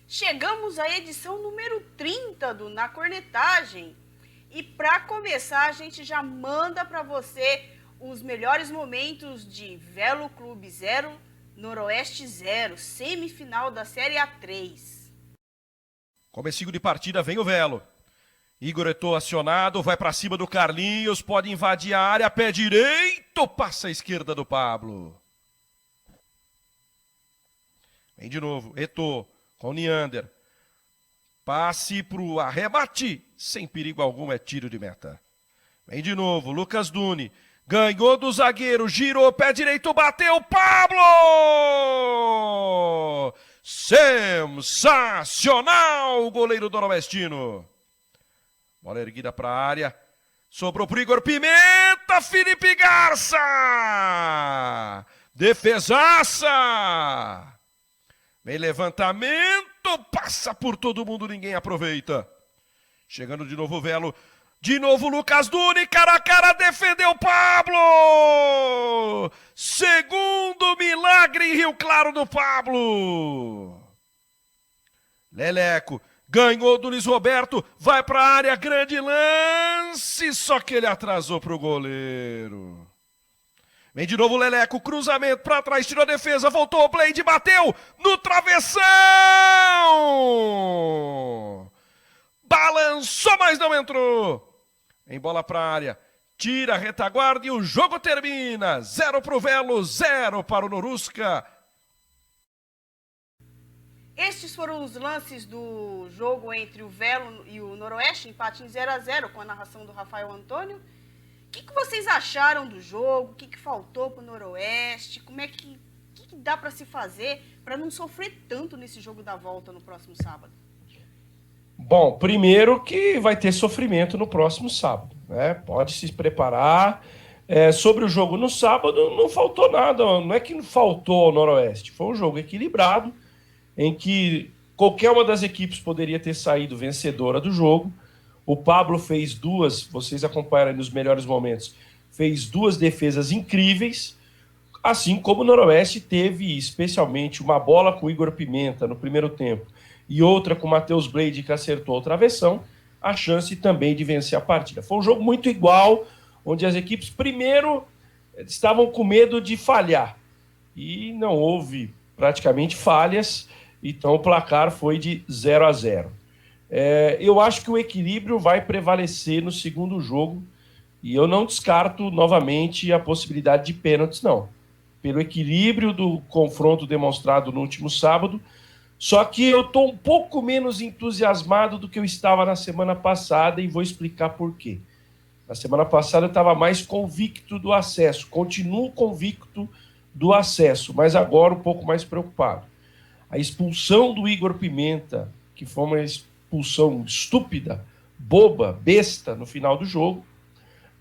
Chegamos à edição número 30 do Na Cornetagem. E para começar, a gente já manda para você os melhores momentos de Velo Clube 0, Noroeste 0, semifinal da Série A3. Comecinho de partida, vem o Velo. Igor Eto'o acionado, vai para cima do Carlinhos, pode invadir a área, pé direito, passa a esquerda do Pablo. Vem de novo, Eto'o com o Neander. Passe pro arremate, sem perigo algum, é tiro de meta. Vem de novo, Lucas Duni. Ganhou do zagueiro, girou, pé direito, bateu, Pablo! Sensacional, o goleiro do Noroestino. Bola erguida para a área. Sobrou pro Igor Pimenta, Felipe Garça! Defesaça! Vem levantamento, passa por todo mundo, ninguém aproveita. Chegando de novo o Velo. De novo Lucas Duni, cara a cara, defendeu Pablo! Segundo milagre em Rio Claro do Pablo. Leleco, ganhou do Luiz Roberto, vai para a área, grande lance, só que ele atrasou pro goleiro. Vem de novo o Leleco, cruzamento para trás, tirou a defesa, voltou o Blade, bateu no travessão! Balançou, mas não entrou. Em bola para a área, tira a retaguarda e o jogo termina. 0 para o Velo, 0 para o Norusca. Estes foram os lances do jogo entre o Velo e o Noroeste, empate em 0-0, com a narração do Rafael Antônio. O que vocês acharam do jogo? O que faltou para o Noroeste? Como é que dá para se fazer para não sofrer tanto nesse jogo da volta no próximo sábado? Bom, primeiro que vai ter sofrimento no próximo sábado, né? Pode se preparar. Sobre o jogo no sábado, não faltou nada. Não é que faltou ao Noroeste. Foi um jogo equilibrado, em que qualquer uma das equipes poderia ter saído vencedora do jogo. O Pablo fez duas, vocês acompanharam aí nos melhores momentos, fez duas defesas incríveis, assim como o Noroeste teve especialmente uma bola com o Igor Pimenta no primeiro tempo e outra com o Matheus Blade, que acertou a travessão, a chance também de vencer a partida. Foi um jogo muito igual, onde as equipes primeiro estavam com medo de falhar, e não houve praticamente falhas, então o placar foi de 0-0. Eu acho que o equilíbrio vai prevalecer no segundo jogo, e eu não descarto novamente a possibilidade de pênaltis, não. Pelo equilíbrio do confronto demonstrado no último sábado, só que eu estou um pouco menos entusiasmado do que eu estava na semana passada, e vou explicar por quê. Na semana passada eu estava mais convicto do acesso, continuo convicto do acesso, mas agora um pouco mais preocupado. A expulsão do Igor Pimenta, que foi uma expulsão estúpida, boba, besta no final do jogo,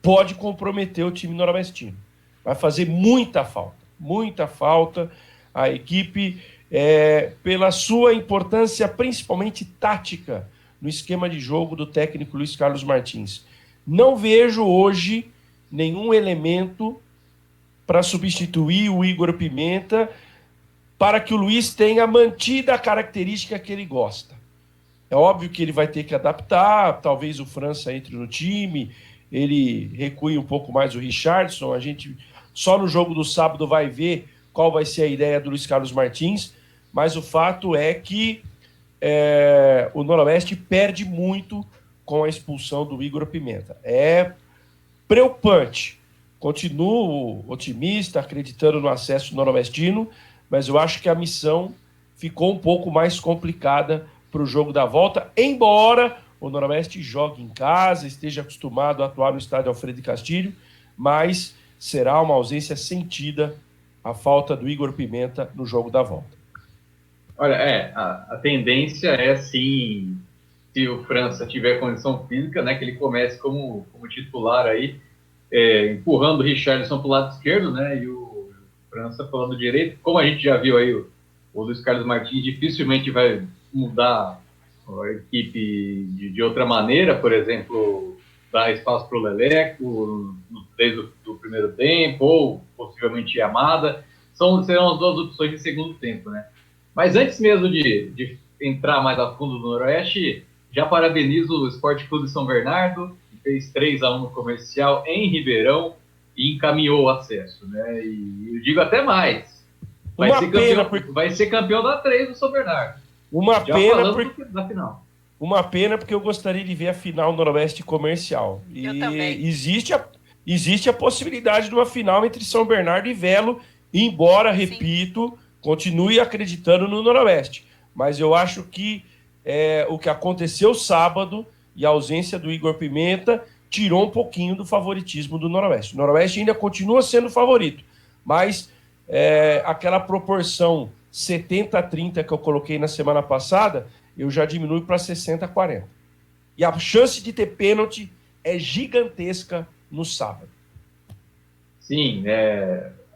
pode comprometer o time noroestino. Vai fazer muita falta. A equipe, pela sua importância, principalmente tática, no esquema de jogo do técnico Luiz Carlos Martins. Não vejo hoje nenhum elemento para substituir o Igor Pimenta, para que o Luiz tenha mantida a característica que ele gosta. É óbvio que ele vai ter que adaptar, talvez o França entre no time, ele recue um pouco mais o Richarlison, a gente só no jogo do sábado vai ver qual vai ser a ideia do Luiz Carlos Martins, mas o fato é que o Noroeste perde muito com a expulsão do Igor Pimenta. É preocupante. Continuo otimista, acreditando no acesso noroestino, mas eu acho que a missão ficou um pouco mais complicada para o jogo da volta, embora o Noroeste jogue em casa, esteja acostumado a atuar no estádio Alfredo de Castilho, mas será uma ausência sentida a falta do Igor Pimenta no jogo da volta. Olha, a tendência é, sim, se o França tiver condição física, né, que ele comece como titular aí, empurrando o Richarlison para o lado esquerdo, né, e o França falando direito. Como a gente já viu aí, o Luiz Carlos Martins dificilmente vai mudar a equipe de outra maneira, por exemplo, dar espaço para o Leleco desde o primeiro tempo, ou possivelmente Yamada. Serão as duas opções de segundo tempo, né? Mas antes mesmo de entrar mais a fundo no Noroeste, já parabenizo o Esporte Clube São Bernardo, que fez 3-1 no Comercial em Ribeirão e encaminhou o acesso, né? E eu digo até mais, vai ser campeão da 3 do São Bernardo. Da final. Uma pena, porque eu gostaria de ver a final Noroeste Comercial. E eu também. Existe a possibilidade de uma final entre São Bernardo e Velo, embora, repito, continue acreditando no Noroeste. Mas eu acho que o que aconteceu sábado e a ausência do Igor Pimenta tirou um pouquinho do favoritismo do Noroeste. O Noroeste ainda continua sendo favorito, mas aquela proporção 70-30 que eu coloquei na semana passada, eu já diminuo para 60-40. E a chance de ter pênalti é gigantesca no sábado. Sim,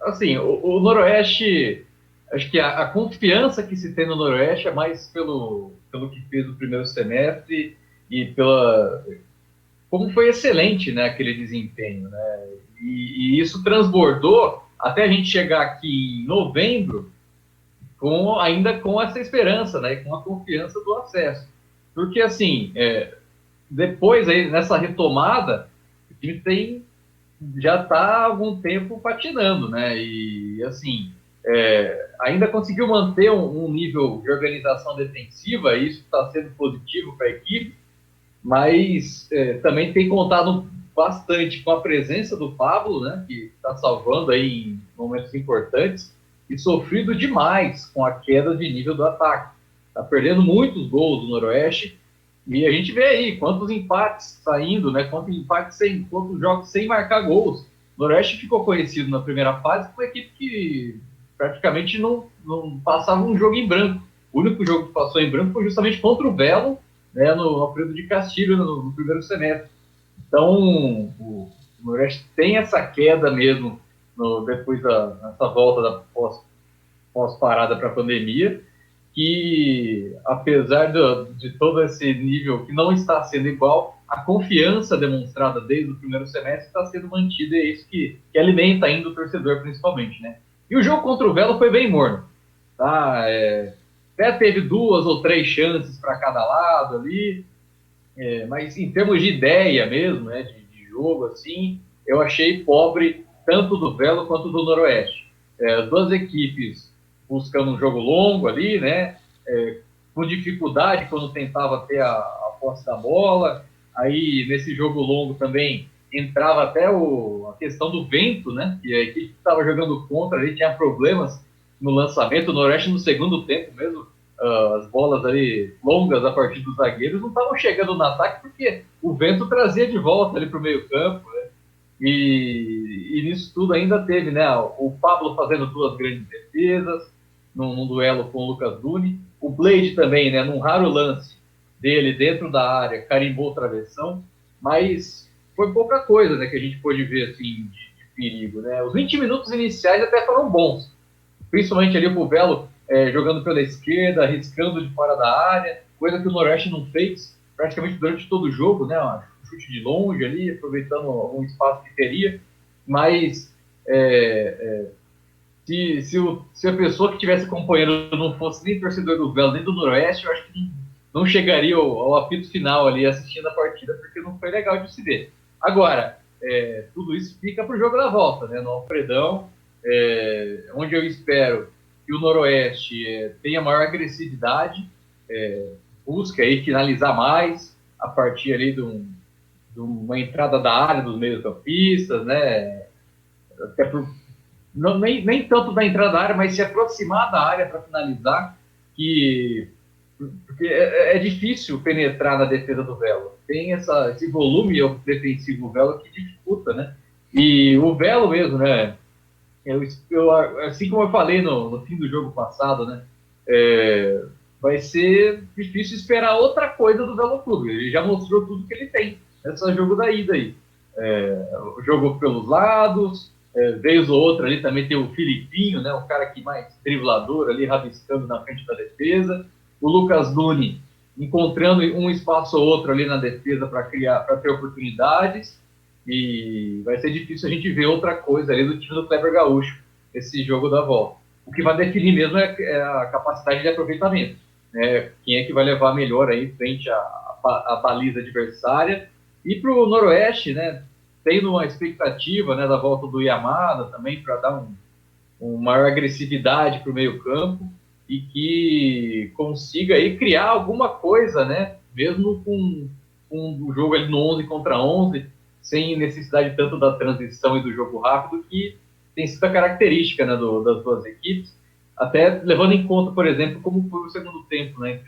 assim, o Noroeste, acho que a confiança que se tem no Noroeste é mais pelo que fez no primeiro semestre e como foi excelente, né, aquele desempenho, né? E isso transbordou até a gente chegar aqui em novembro ainda com essa esperança, né, com a confiança do acesso. Porque, assim, depois, aí, nessa retomada, o time já está há algum tempo patinando, né? E, assim, ainda conseguiu manter um nível de organização defensiva, e isso está sendo positivo para a equipe, mas também tem contado bastante com a presença do Pablo, né, que está salvando aí em momentos importantes, e sofrido demais com a queda de nível do ataque. Está perdendo muitos gols do Noroeste, e a gente vê aí quantos empates saindo, né, quantos jogos sem marcar gols. O Noroeste ficou conhecido na primeira fase como uma equipe que praticamente não passava um jogo em branco. O único jogo que passou em branco foi justamente contra o Velo, né, no Alfredo de Castilho, no primeiro semestre. Então, o Noroeste tem essa queda mesmo depois dessa volta da pós-parada para a pandemia, que apesar de todo esse nível que não está sendo igual, a confiança demonstrada desde o primeiro semestre está sendo mantida, e é isso que alimenta ainda o torcedor principalmente, né? E o jogo contra o Velo foi bem morno, tá? Até teve 2 ou 3 chances para cada lado ali, mas em termos de ideia mesmo, né, de jogo, assim, eu achei pobre tanto do Velo quanto do Noroeste. As duas equipes buscando um jogo longo ali, né, com dificuldade quando tentava ter a posse da bola. Aí, nesse jogo longo também, entrava até a questão do vento, né, que a equipe que estava jogando contra ali tinha problemas no lançamento. O Noroeste, no segundo tempo mesmo, as bolas ali longas a partir dos zagueiros não estavam chegando no ataque porque o vento trazia de volta ali para o meio campo, né? E nisso tudo ainda teve, né, o Pablo fazendo 2 grandes defesas num duelo com o Lucas Duni, o Blade também, né, num raro lance dele dentro da área, carimbou travessão, mas foi pouca coisa, né, que a gente pôde ver assim, de perigo, né? Os 20 minutos iniciais até foram bons, principalmente ali pro Velo jogando pela esquerda, arriscando de fora da área, coisa que o Noroeste não fez praticamente durante todo o jogo, né? Um chute de longe ali, aproveitando algum espaço que teria, mas se a pessoa que estivesse acompanhando não fosse nem torcedor do Velo, nem do Noroeste, eu acho que não chegaria ao apito final ali assistindo a partida, porque não foi legal de se ver. Agora, tudo isso fica para o jogo da volta, né? No Alfredão, onde eu espero que o Noroeste tenha maior agressividade, busque aí finalizar mais a partir ali de uma entrada da área dos meios-campistas, né? Até nem tanto da entrada da área, mas se aproximar da área para finalizar, porque é difícil penetrar na defesa do Velo. Tem esse volume defensivo do Velo que dificulta, né? E o Velo mesmo, né? Assim como eu falei no fim do jogo passado, né? Vai ser difícil esperar outra coisa do Velo Clube. Ele já mostrou tudo que ele tem nesse jogo da ida aí. O jogo pelos lados, vez ou outra ali também tem o Filipinho, né? O cara que mais driblador ali, rabiscando na frente da defesa. O Lucas Duni encontrando um espaço ou outro ali na defesa para ter oportunidades. E vai ser difícil a gente ver outra coisa ali do time do Kleber Gaúcho, esse jogo da volta. O que vai definir mesmo é a capacidade de aproveitamento. né? Quem é que vai levar melhor aí frente à baliza adversária. E para o Noroeste, né, tendo uma expectativa, né, da volta do Yamada também para dar uma maior agressividade para o meio campo e que consiga aí criar alguma coisa, né, mesmo com o jogo ali no 11 contra 11, sem necessidade tanto da transição e do jogo rápido, que tem sido a característica, né, das duas equipes, até levando em conta, por exemplo, como foi o segundo tempo, né,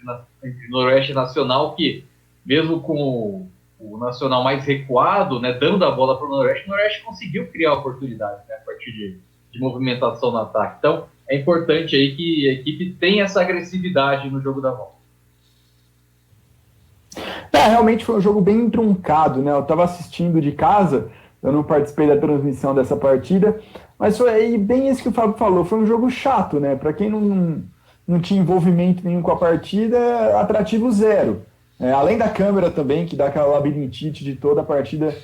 entre Noroeste e Nacional, que mesmo com o Nacional mais recuado, né, dando a bola para o Noroeste conseguiu criar oportunidades, né, a partir de movimentação no ataque. Então, é importante aí que a equipe tenha essa agressividade no jogo da volta. Realmente foi um jogo bem truncado, né? Eu estava assistindo de casa, eu não participei da transmissão dessa partida, mas foi bem isso que o Fábio falou, foi um jogo chato, né? Para quem não tinha envolvimento nenhum com a partida, atrativo zero. Além da câmera também, que dá aquela labirintite de toda a partida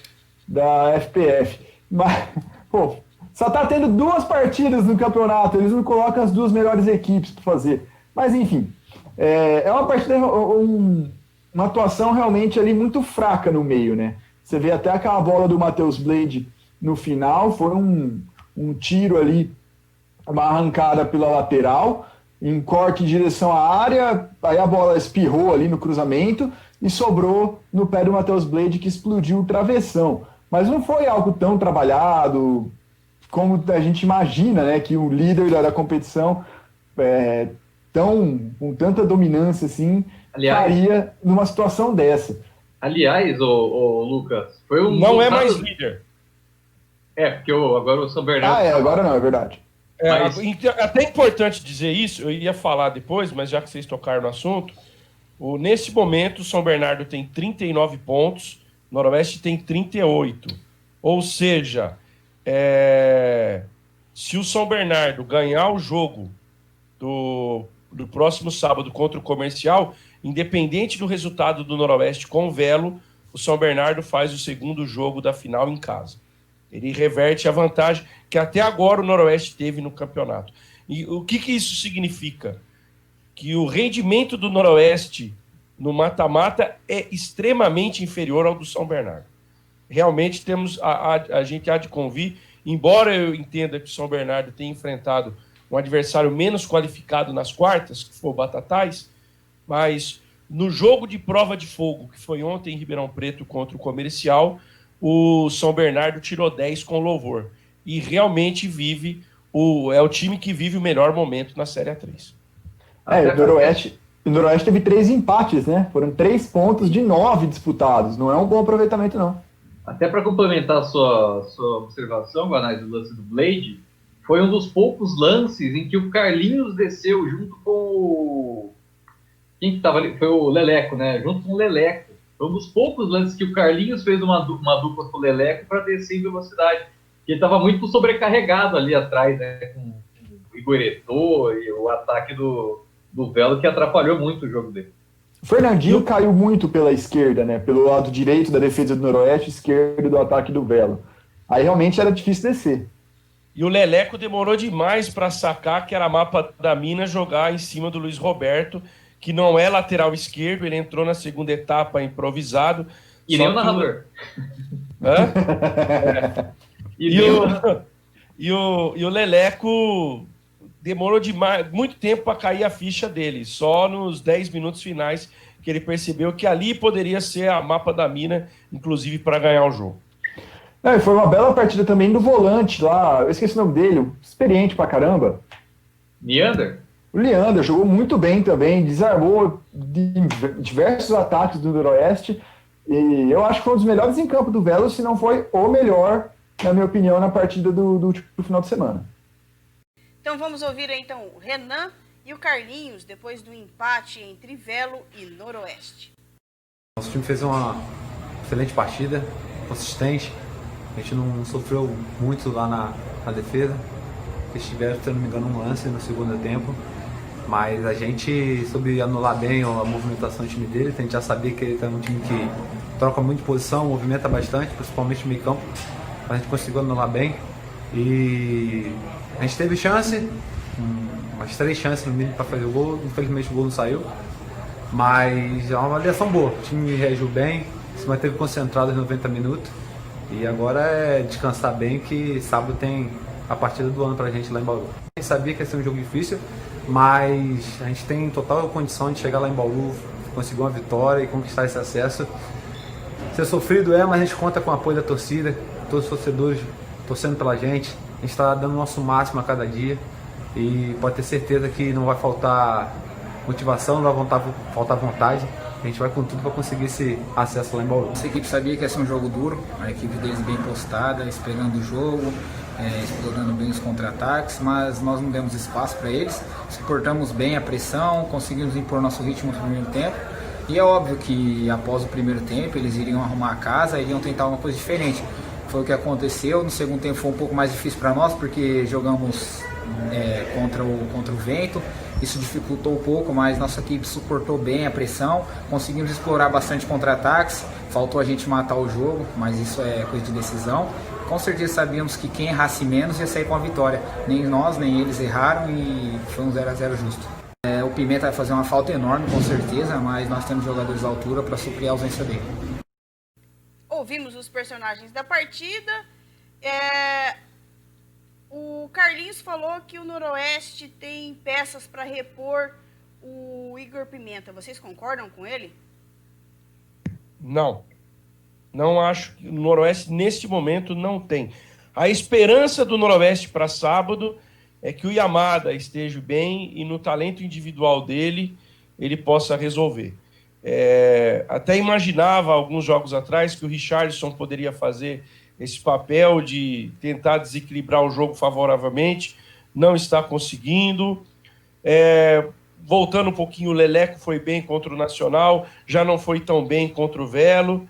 da FPF. Mas, pô, só tá tendo 2 partidas no campeonato, eles não colocam as 2 melhores equipes para fazer. Mas, enfim, é uma partida, uma atuação realmente ali muito fraca no meio, né? Você vê até aquela bola do Matheus Blade no final, foi um tiro ali, uma arrancada pela lateral, em corte em direção à área, aí a bola espirrou ali no cruzamento e sobrou no pé do Matheus Blade, que explodiu o travessão. Mas não foi algo tão trabalhado como a gente imagina, né, que o líder da competição com tanta dominância assim, faria numa situação dessa. Aliás, o Lucas, foi não é mais líder. Porque agora o São Bernardo... agora não, é verdade. Mas... Até importante dizer isso, eu ia falar depois, mas já que vocês tocaram no assunto, nesse momento o São Bernardo tem 39 pontos, o Noroeste tem 38. Ou seja, se o São Bernardo ganhar o jogo do próximo sábado contra o Comercial, independente do resultado do Noroeste com o Velo, o São Bernardo faz o segundo jogo da final em casa. Ele reverte a vantagem que até agora o Noroeste teve no campeonato. E o que isso significa? Que o rendimento do Noroeste no mata-mata é extremamente inferior ao do São Bernardo. Realmente a gente há de convir, embora eu entenda que o São Bernardo tenha enfrentado um adversário menos qualificado nas quartas, que foi o Batatais, mas no jogo de prova de fogo, que foi ontem em Ribeirão Preto contra o Comercial, o São Bernardo tirou 10 com louvor. E realmente é o time que vive o melhor momento na Série A3. O Noroeste teve 3 empates, né? Foram 3 pontos de 9 disputados. Não é um bom aproveitamento, não. Até para complementar a sua observação, Guanais, do lance do Blade, foi um dos poucos lances em que o Carlinhos desceu junto com quem que estava ali? Foi o Leleco, né? Junto com o Leleco. Foi um dos poucos lances que o Carlinhos fez uma dupla com o Leleco para descer em velocidade. Ele estava muito sobrecarregado ali atrás, né? Com o Igor Eto'o e o ataque do Velo, que atrapalhou muito o jogo dele. O Fernandinho caiu muito pela esquerda, né? Pelo lado direito da defesa do Noroeste, esquerdo do ataque do Velo. Aí realmente era difícil descer. E o Leleco demorou demais para sacar que era mapa da mina jogar em cima do Luiz Roberto, que não é lateral esquerdo, ele entrou na segunda etapa improvisado. E nem o narrador. Hã? E o Leleco demorou muito tempo para cair a ficha dele, só nos 10 minutos finais que ele percebeu que ali poderia ser a mapa da mina, inclusive para ganhar o jogo. Foi uma bela partida também do volante lá, eu esqueci o nome dele, experiente pra caramba. Leander? O Leander jogou muito bem também, desarmou diversos ataques do Noroeste, e eu acho que foi um dos melhores em campo do Velo, se não foi o melhor, na minha opinião, na partida do final de semana. Então vamos ouvir então o Renan e o Carlinhos, depois do empate entre Velo e Noroeste. Nosso time fez uma excelente partida, consistente. A gente não sofreu muito lá na defesa. Eles tiveram, se não me engano, um lance no segundo tempo. Mas a gente soube anular bem a movimentação do time dele. A gente já sabia que ele é um time que troca muito de posição, movimenta bastante, principalmente no meio campo. Mas a gente conseguiu anular bem. E a gente teve chance, umas 3 chances no mínimo para fazer o gol. Infelizmente o gol não saiu. Mas é uma avaliação boa. O time reagiu bem, se manteve concentrado nos 90 minutos. E agora é descansar bem, que sábado tem a partida do ano pra gente lá em Bauru. A gente sabia que ia ser um jogo difícil, mas a gente tem total condição de chegar lá em Bauru, conseguir uma vitória e conquistar esse acesso. Ser sofrido mas a gente conta com o apoio da torcida, todos os torcedores torcendo pela gente. A gente está dando o nosso máximo a cada dia e pode ter certeza que não vai faltar motivação, não vai faltar vontade. A gente vai com tudo para conseguir esse acesso lá em Bauru. Essa equipe sabia que ia ser um jogo duro, a equipe deles bem postada, esperando o jogo, explorando bem os contra-ataques, mas nós não demos espaço para eles, suportamos bem a pressão, conseguimos impor nosso ritmo no primeiro tempo. E é óbvio que após o primeiro tempo eles iriam arrumar a casa, iriam tentar uma coisa diferente. Foi o que aconteceu. No segundo tempo foi um pouco mais difícil para nós, porque jogamos contra o vento. Isso dificultou um pouco, mas nossa equipe suportou bem a pressão, conseguimos explorar bastante contra-ataques, faltou a gente matar o jogo, mas isso é coisa de decisão. Com certeza sabíamos que quem errasse menos ia sair com a vitória, nem nós nem eles erraram e foi um 0-0 justo. O Pimenta vai fazer uma falta enorme com certeza, mas nós temos jogadores à altura para suprir a ausência dele. Ouvimos os personagens da partida. O Carlinhos falou que o Noroeste tem peças para repor o Igor Pimenta. Vocês concordam com ele? Não. Não acho que o Noroeste, neste momento, não tem. A esperança do Noroeste para sábado é que o Yamada esteja bem e no talento individual dele ele possa resolver. Até imaginava, alguns jogos atrás, que o Richarlison poderia fazer esse papel de tentar desequilibrar o jogo favoravelmente, não está conseguindo. Voltando um pouquinho, o Leleco foi bem contra o Nacional, já não foi tão bem contra o Velo.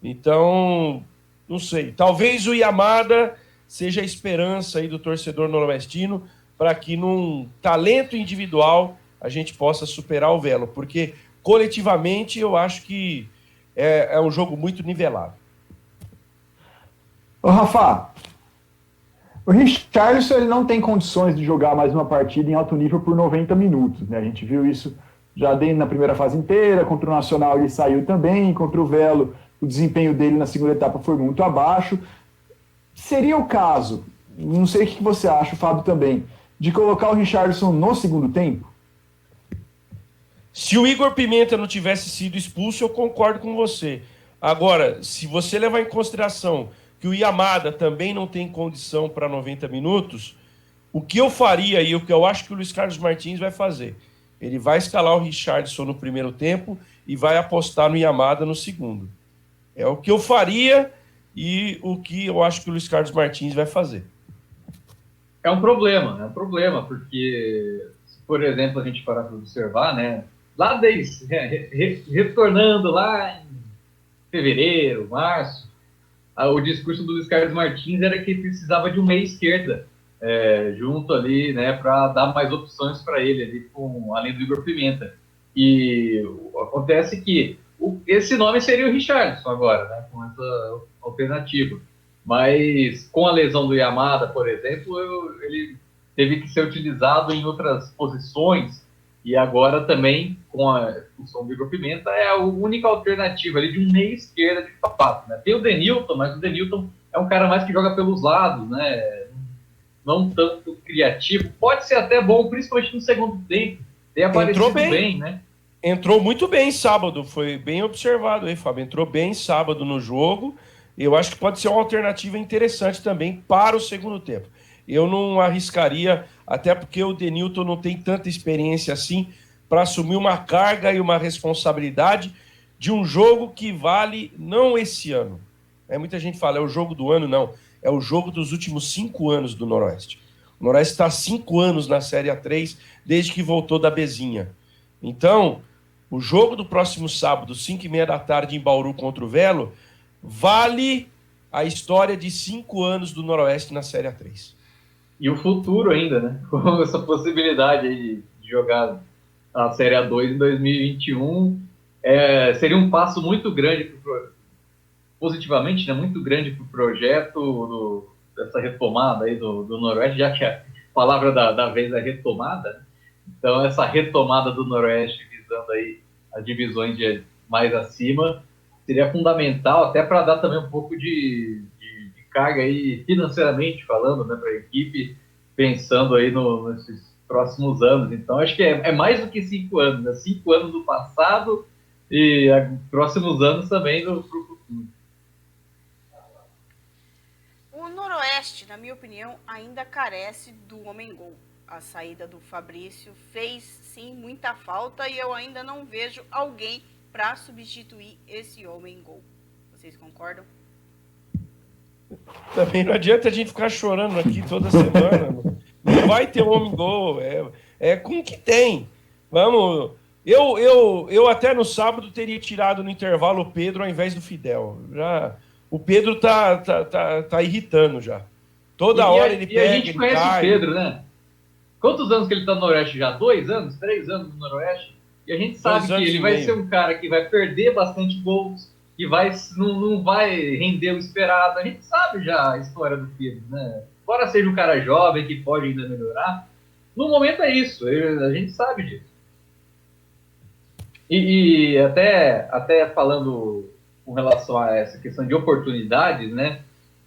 Então, não sei. Talvez o Yamada seja a esperança aí do torcedor noroestino para que num talento individual a gente possa superar o Velo, porque coletivamente eu acho que é um jogo muito nivelado. Ô, Rafa, o Richarlison ele não tem condições de jogar mais uma partida em alto nível por 90 minutos, né? A gente viu isso já na primeira fase inteira, contra o Nacional ele saiu também, contra o Velo o desempenho dele na segunda etapa foi muito abaixo. Seria o caso, não sei o que você acha, o Fábio também, de colocar o Richarlison no segundo tempo? Se o Igor Pimenta não tivesse sido expulso, eu concordo com você. Agora, se você levar em consideração que o Yamada também não tem condição para 90 minutos, o que eu faria e o que eu acho que o Luiz Carlos Martins vai fazer? Ele vai escalar o Richarlison no primeiro tempo e vai apostar no Yamada no segundo. É o que eu faria e o que eu acho que o Luiz Carlos Martins vai fazer. É um problema, porque, se, por exemplo, a gente parar para observar, né, lá desde, retornando lá em fevereiro, março, o discurso do Luiz Carlos Martins era que precisava de um meia esquerda junto ali, né, para dar mais opções para ele, ali, além do Igor Pimenta. E acontece que esse nome seria o Richarlison agora, né, com essa alternativa. Mas com a lesão do Yamada, por exemplo, ele teve que ser utilizado em outras posições e agora também, com a expulsão do Igor Pimenta, é a única alternativa ali de um meia esquerda de fato, né? Tem o Denilton, mas o Denilton é um cara mais que joga pelos lados, né? Não tanto criativo. Pode ser até bom, principalmente no segundo tempo. Tem aparecido bem, né? Entrou muito bem sábado, foi bem observado aí, Fábio. Entrou bem sábado no jogo. Eu acho que pode ser uma alternativa interessante também para o segundo tempo. Eu não arriscaria, até porque o Denilton não tem tanta experiência assim para assumir uma carga e uma responsabilidade de um jogo que vale não esse ano. Muita gente fala, é o jogo do ano, não. É o jogo dos últimos 5 anos do Noroeste. O Noroeste está há 5 anos na Série A3, desde que voltou da Bezinha. Então, o jogo do próximo sábado, 5h30 da tarde, em Bauru contra o Velo, vale a história de 5 anos do Noroeste na Série A3. E o futuro ainda, né? Com essa possibilidade aí de jogar a Série A2 em 2021, seria um passo muito grande, positivamente, né? Muito grande para o projeto dessa retomada aí do Noroeste, já que a palavra da vez é retomada, né? Então, essa retomada do Noroeste, visando aí as divisões mais acima, seria fundamental, até para dar também um pouco de carga aí, financeiramente falando, né, para a equipe, pensando aí nesses próximos anos. Então, acho que é mais do que 5 anos, né? 5 anos do passado e próximos anos também pro futuro. O Noroeste, na minha opinião, ainda carece do homem-gol. A saída do Fabrício fez, sim, muita falta e eu ainda não vejo alguém para substituir esse homem-gol. Vocês concordam? Também não adianta a gente ficar chorando aqui toda semana. Não vai ter homem-gol. É com o que tem. Vamos. Eu até no sábado teria tirado no intervalo o Pedro ao invés do Fidel. O Pedro tá irritando já. Toda hora ele pega. E a gente conhece o Pedro, né? Quantos anos que ele tá no Noroeste já? 2 anos? 3 anos no Noroeste? E a gente sabe que ele vai ser um cara que vai perder bastante gols, que não vai render o esperado. A gente sabe já a história do Pedro, né? Embora seja um cara jovem que pode ainda melhorar, no momento é isso, a gente sabe disso. E até falando com relação a essa questão de oportunidades, né?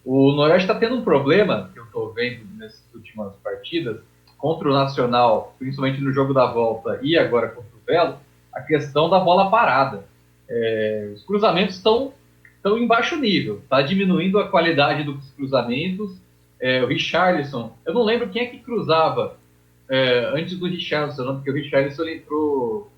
O Noroeste está tendo um problema, que eu estou vendo nessas últimas partidas, contra o Nacional, principalmente no jogo da volta e agora contra o Velo, a questão da bola parada. Os cruzamentos estão em baixo nível, está diminuindo a qualidade dos cruzamentos. O Richarlison, eu não lembro quem é que cruzava antes do Richarlison, não, porque o Richarlison ele entrou,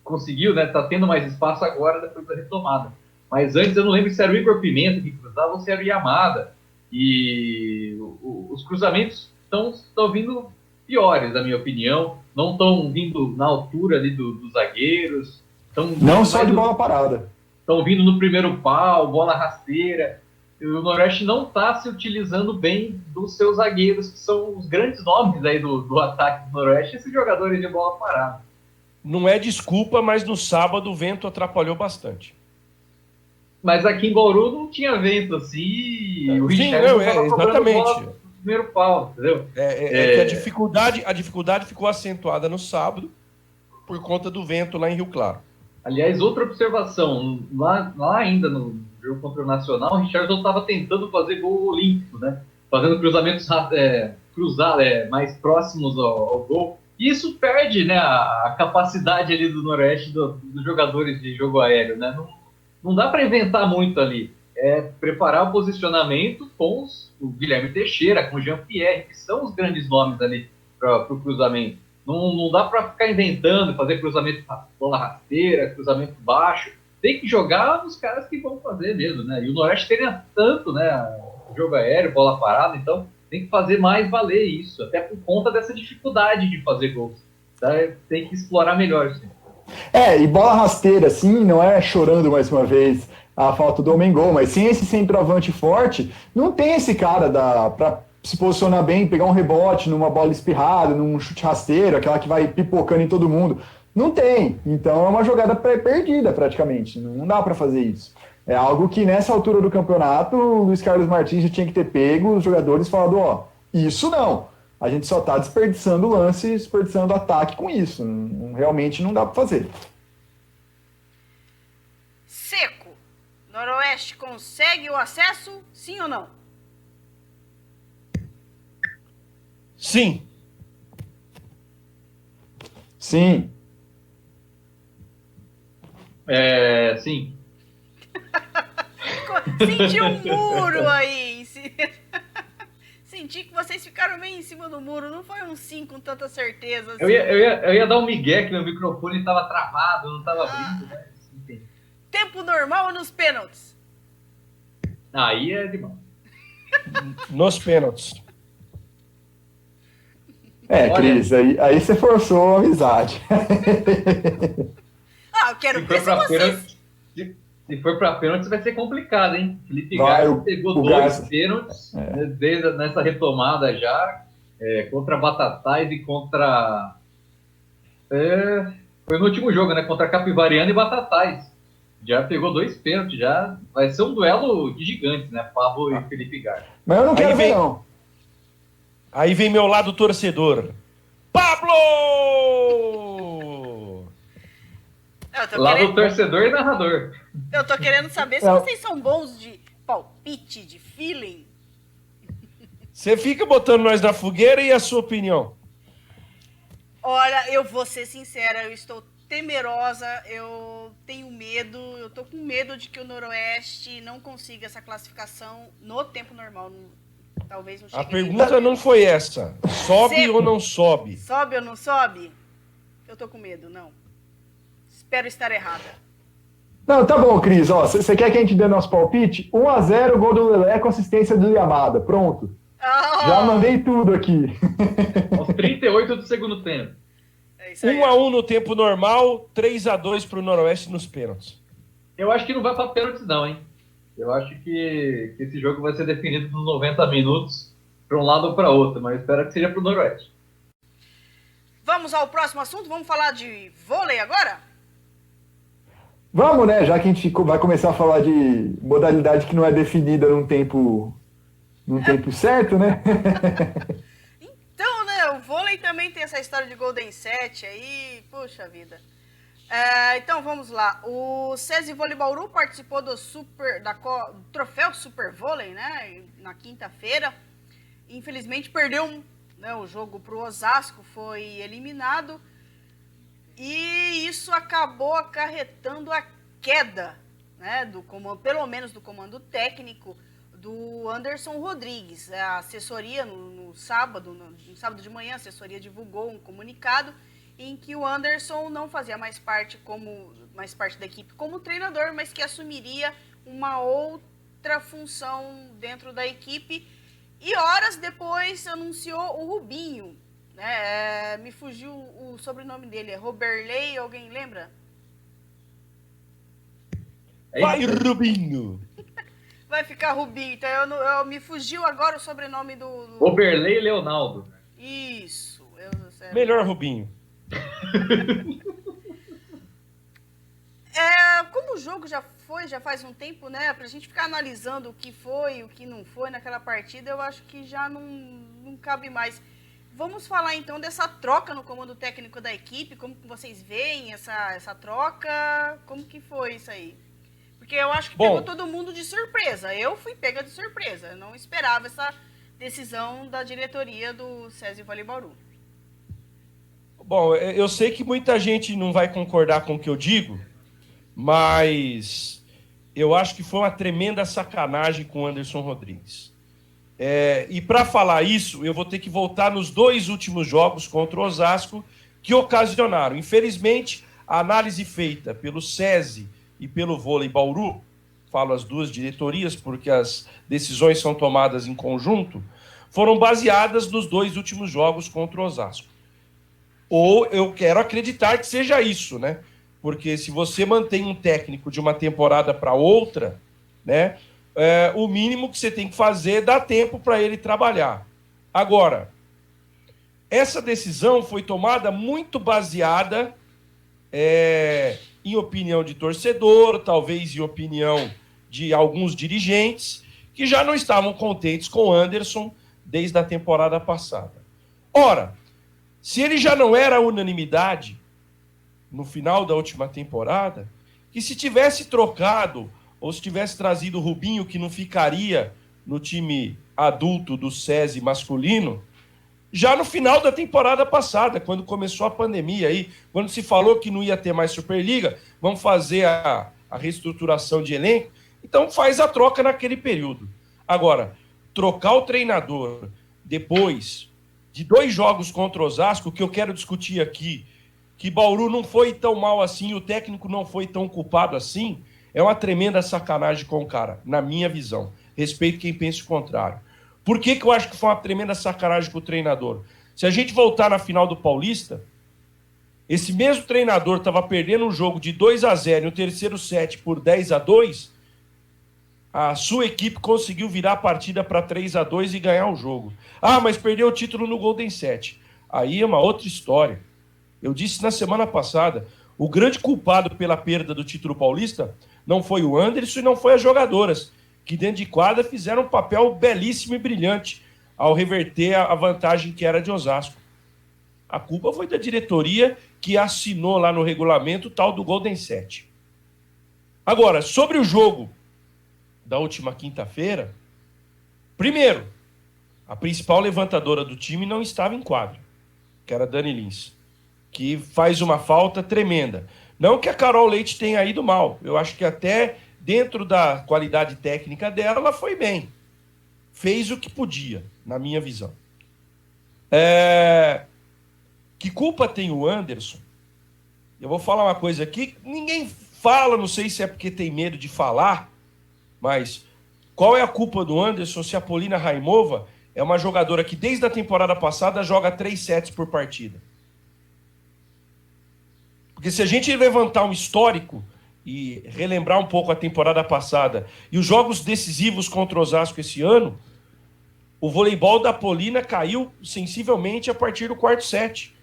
conseguiu, né? Tá tendo mais espaço agora depois da retomada. Mas antes eu não lembro se era o Igor Pimenta que cruzava ou se era o Yamada. E os cruzamentos estão vindo piores, na minha opinião. Não estão vindo na altura ali dos zagueiros. Não só de bola parada. Estão vindo no primeiro pau, bola rasteira. E o Noroeste não está se utilizando bem dos seus zagueiros, que são os grandes nomes aí do ataque do Noroeste, esses jogadores de bola parada. Não é desculpa, mas no sábado o vento atrapalhou bastante. Mas aqui em Bauru não tinha vento assim. O Sim, não, exatamente. No primeiro pau, entendeu? Que a dificuldade ficou acentuada no sábado por conta do vento lá em Rio Claro. Aliás, outra observação, lá ainda no jogo contra o Nacional, o Richardson estava tentando fazer gol olímpico, né? Fazendo cruzamentos mais próximos ao gol. E isso perde, né, a capacidade ali do Noroeste dos jogadores de jogo aéreo, né? Não dá para inventar muito ali. É preparar o posicionamento com o Guilherme Teixeira, com o Jean-Pierre, que são os grandes nomes ali para o cruzamento. Não dá para ficar inventando, fazer cruzamento bola rasteira, cruzamento baixo. Tem que jogar os caras que vão fazer mesmo, né? E o Noroeste tem tanto, né, jogo aéreo, bola parada, então tem que fazer mais valer isso, até por conta dessa dificuldade de fazer gols. Tá? Tem que explorar melhor isso. E bola rasteira, assim, não é chorando mais uma vez a falta do homem-gol, mas sem esse centroavante forte, não tem esse cara para se posicionar bem, pegar um rebote numa bola espirrada, num chute rasteiro, aquela que vai pipocando em todo mundo. Não tem. Então é uma jogada perdida praticamente. Não dá para fazer isso. É algo que nessa altura do campeonato o Luiz Carlos Martins já tinha que ter pego os jogadores falando, isso não. A gente só está desperdiçando lance, desperdiçando ataque com isso. Realmente não dá para fazer. Seco. Noroeste consegue o acesso, sim ou não? Sim. Sim. Sim. Senti um muro aí. Senti que vocês ficaram meio em cima do muro. Não foi um sim com tanta certeza. Assim. Eu ia dar um migué que meu microfone estava travado, não estava abrindo. Né? Tempo normal ou nos pênaltis? Aí é demais. Nos pênaltis. Cris, aí você forçou a amizade. Eu quero ver se vocês... Se for para pênaltis vai ser complicado, hein? Felipe Garça pegou 2 pênaltis nessa retomada já, contra Batatais e contra... foi no último jogo, né? Contra Capivariano e Batatais. Já pegou 2 pênaltis, já vai ser um duelo de gigantes, né? Pablo e Felipe Garça. Mas eu não quero ver, não. Aí vem meu lado torcedor. Pablo! Lá do torcedor e narrador. Eu tô querendo saber se vocês são bons de palpite, de feeling. Você fica botando nós na fogueira e a sua opinião? Olha, eu vou ser sincera, eu estou temerosa, eu tenho medo, eu tô com medo de que o Noroeste não consiga essa classificação no tempo normal. Talvez não chegue. A pergunta não foi essa. Sobe ou não sobe? Sobe ou não sobe? Eu tô com medo, não. Espero estar errada. Não, tá bom, Cris. Você quer que a gente dê nosso palpite? 1-0, gol do Lelé com assistência do Yamada. Pronto. Já mandei tudo aqui. Aos 38 do segundo tempo. É isso aí. 1-1 no tempo normal, 3-2 pro Noroeste nos pênaltis. Eu acho que não vai para pênaltis não, hein? Eu acho que esse jogo vai ser definido nos 90 minutos para um lado ou para outro, mas eu espero que seja pro Noroeste. Vamos ao próximo assunto? Vamos falar de vôlei agora? Vamos, né? Já que a gente vai começar a falar de modalidade que não é definida num tempo certo, né? Então, né? O vôlei também tem essa história de Golden Set aí. Puxa vida. Então, vamos lá. O SESI Vôlei Bauru participou do troféu Super Vôlei, né? Na quinta-feira. Infelizmente, perdeu o jogo para o Osasco, foi eliminado. E isso acabou acarretando a queda, né, do comando, pelo menos do comando técnico do Anderson Rodrigues. A assessoria, no sábado de manhã, a assessoria divulgou um comunicado em que o Anderson não fazia mais parte da equipe como treinador, mas que assumiria uma outra função dentro da equipe. E horas depois anunciou o Rubinho. Me fugiu o sobrenome dele, é Roberley, alguém lembra? Vai, Rubinho! Vai ficar Rubinho, então eu me fugiu agora o sobrenome do... Oberley Leonardo. Isso. Melhor Rubinho. Como o jogo já faz um tempo, né? Pra gente ficar analisando o que foi, o que não foi naquela partida, eu acho que já não cabe mais. Vamos falar então dessa troca no comando técnico da equipe, como que vocês veem essa troca, como que foi isso aí? Porque eu acho que pegou todo mundo de surpresa, eu fui pega de surpresa, eu não esperava essa decisão da diretoria do SESI Vôlei Bauru. Bom, eu sei que muita gente não vai concordar com o que eu digo, mas eu acho que foi uma tremenda sacanagem com o Anderson Rodrigues. E para falar isso, eu vou ter que voltar nos 2 últimos jogos contra o Osasco que ocasionaram. Infelizmente, a análise feita pelo SESI e pelo Vôlei Bauru, falo as duas diretorias porque as decisões são tomadas em conjunto, foram baseadas nos 2 últimos jogos contra o Osasco. Ou eu quero acreditar que seja isso, né? Porque se você mantém um técnico de uma temporada para outra, né? O mínimo que você tem que fazer é dar tempo para ele trabalhar. Agora, essa decisão foi tomada muito baseada em opinião de torcedor, talvez em opinião de alguns dirigentes, que já não estavam contentes com o Anderson desde a temporada passada. Ora, se ele já não era unanimidade no final da última temporada, que se tivesse trocado ou se tivesse trazido o Rubinho, que não ficaria no time adulto do SESI masculino, já no final da temporada passada, quando começou a pandemia, aí, quando se falou que não ia ter mais Superliga, vamos fazer a reestruturação de elenco, então faz a troca naquele período. Agora, trocar o treinador depois de 2 jogos contra o Osasco, que eu quero discutir aqui, que Bauru não foi tão mal assim, o técnico não foi tão culpado assim, é uma tremenda sacanagem com o cara, na minha visão. Respeito quem pensa o contrário. Por que eu acho que foi uma tremenda sacanagem com o treinador? Se a gente voltar na final do Paulista, esse mesmo treinador estava perdendo um jogo de 2-0 no terceiro set por 10-2, a sua equipe conseguiu virar a partida para 3-2 e ganhar o jogo. Ah, mas perdeu o título no Golden Set. Aí é uma outra história. Eu disse na semana passada, o grande culpado pela perda do título paulista não foi o Anderson e não foi as jogadoras, que dentro de quadra fizeram um papel belíssimo e brilhante ao reverter a vantagem que era de Osasco. A culpa foi da diretoria que assinou lá no regulamento o tal do Golden Set. Agora, sobre o jogo da última quinta-feira, primeiro, a principal levantadora do time não estava em quadro, que era a Dani Lins, que faz uma falta tremenda. Não que a Carol Leite tenha ido mal, eu acho que até dentro da qualidade técnica dela, ela foi bem. Fez o que podia, na minha visão. Que culpa tem o Anderson? Eu vou falar uma coisa aqui, ninguém fala, não sei se é porque tem medo de falar, mas qual é a culpa do Anderson se a Polina Raimova é uma jogadora que desde a temporada passada joga 3 sets por partida? Porque se a gente levantar um histórico e relembrar um pouco a temporada passada e os jogos decisivos contra o Osasco esse ano, o voleibol da Polina caiu sensivelmente a partir do quarto set.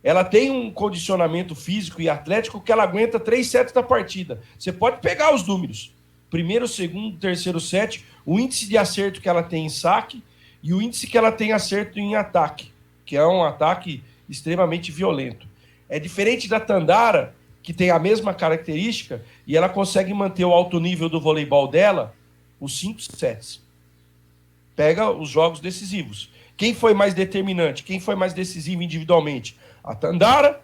Ela tem um condicionamento físico e atlético que ela aguenta 3 sets da partida. Você pode pegar os números. Primeiro, segundo, terceiro set, o índice de acerto que ela tem em saque e o índice que ela tem acerto em ataque, que é um ataque extremamente violento. É diferente da Tandara, que tem a mesma característica e ela consegue manter o alto nível do voleibol dela os 5 sets. Pega os jogos decisivos. Quem foi mais determinante? Quem foi mais decisivo individualmente? A Tandara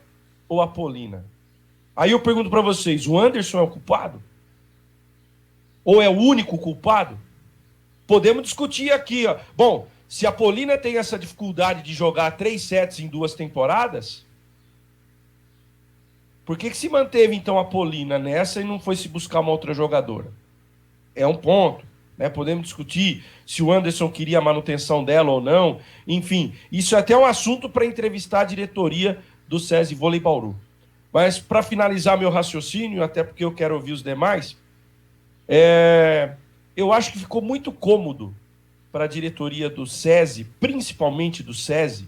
ou a Polina? Aí eu pergunto para vocês, o Anderson é o culpado? Ou é o único culpado? Podemos discutir aqui, ó. Bom, se a Polina tem essa dificuldade de jogar 3 sets em 2 temporadas, por que se manteve então a Polina nessa e não foi se buscar uma outra jogadora? É um ponto, né? Podemos discutir se o Anderson queria a manutenção dela ou não. Enfim, isso é até um assunto para entrevistar a diretoria do SESI Vôlei Bauru. Mas para finalizar meu raciocínio, até porque eu quero ouvir os demais, eu acho que ficou muito cômodo para a diretoria do SESI, principalmente do SESI,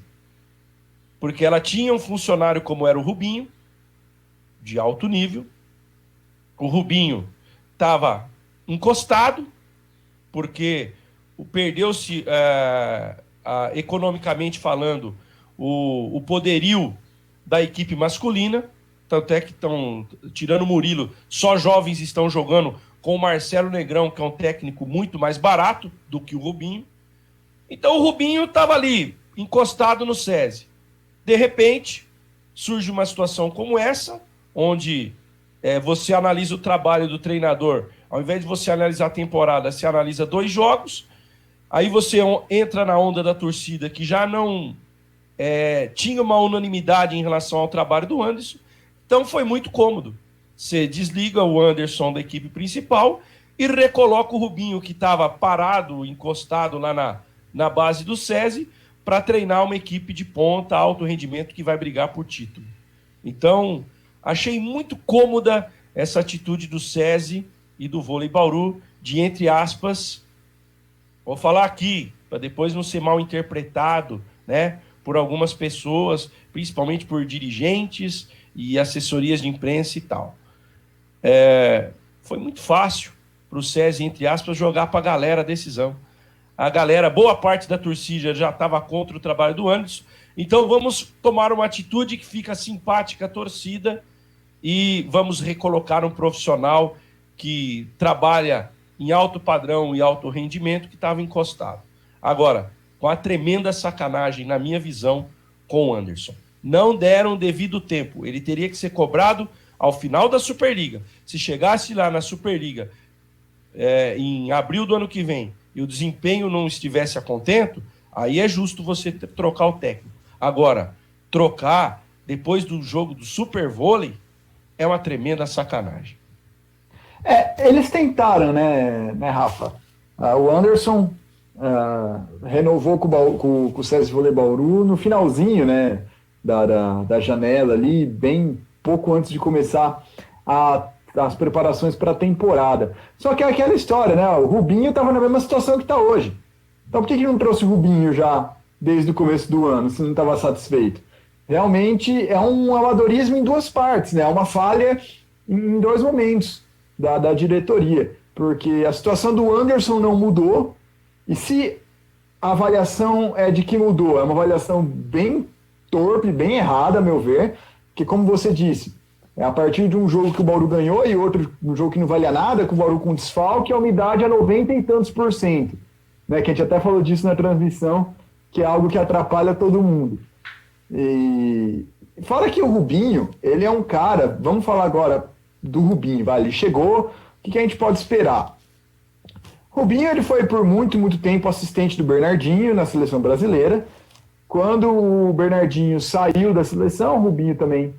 porque ela tinha um funcionário como era o Rubinho, de alto nível. O Rubinho estava encostado, porque perdeu-se, economicamente falando, o poderio da equipe masculina, tanto é que estão tirando o Murilo, só jovens estão jogando com o Marcelo Negrão, que é um técnico muito mais barato do que o Rubinho. Então o Rubinho estava ali, encostado no SESI. De repente, surge uma situação como essa, onde você analisa o trabalho do treinador, ao invés de você analisar a temporada, você analisa 2 jogos, aí você entra na onda da torcida que já não tinha uma unanimidade em relação ao trabalho do Anderson, então foi muito cômodo. Você desliga o Anderson da equipe principal e recoloca o Rubinho, que estava parado, encostado lá na base do SESI, para treinar uma equipe de ponta, alto rendimento, que vai brigar por título. Então, achei muito cômoda essa atitude do SESI e do Vôlei Bauru, de, entre aspas, vou falar aqui, para depois não ser mal interpretado, né, por algumas pessoas, principalmente por dirigentes e assessorias de imprensa e tal. Foi muito fácil para o SESI, entre aspas, jogar para a galera a decisão. A galera, boa parte da torcida já estava contra o trabalho do Anderson, então vamos tomar uma atitude que fica simpática à torcida e vamos recolocar um profissional que trabalha em alto padrão e alto rendimento, que estava encostado. Agora, com a tremenda sacanagem, na minha visão, com o Anderson. Não deram devido tempo. Ele teria que ser cobrado ao final da Superliga. Se chegasse lá na Superliga em abril do ano que vem e o desempenho não estivesse a contento, aí é justo você trocar o técnico. Agora, trocar depois do jogo do Super Vôlei é uma tremenda sacanagem. Eles tentaram, né, Rafa? O Anderson renovou com o SESI Vôlei Bauru no finalzinho, né, da janela ali, bem pouco antes de começar as preparações para a temporada. Só que é aquela história, né? O Rubinho estava na mesma situação que está hoje. Então por que não trouxe o Rubinho já desde o começo do ano, se não estava satisfeito? Realmente é um amadorismo em 2 partes, né? É uma falha em 2 momentos da diretoria, porque a situação do Anderson não mudou, e se a avaliação é de que mudou, é uma avaliação bem torpe, bem errada, a meu ver, que como você disse, é a partir de um jogo que o Bauru ganhou e outro um jogo que não valia nada, com o Bauru com desfalque, a umidade é 90 e tantos %, né, que a gente até falou disso na transmissão, que é algo que atrapalha todo mundo. E fora que o Rubinho, ele é um cara, vamos falar agora do Rubinho, vai, ele chegou, o que a gente pode esperar? Rubinho, ele foi por muito, muito tempo assistente do Bernardinho na seleção brasileira. Quando o Bernardinho saiu da seleção, o Rubinho também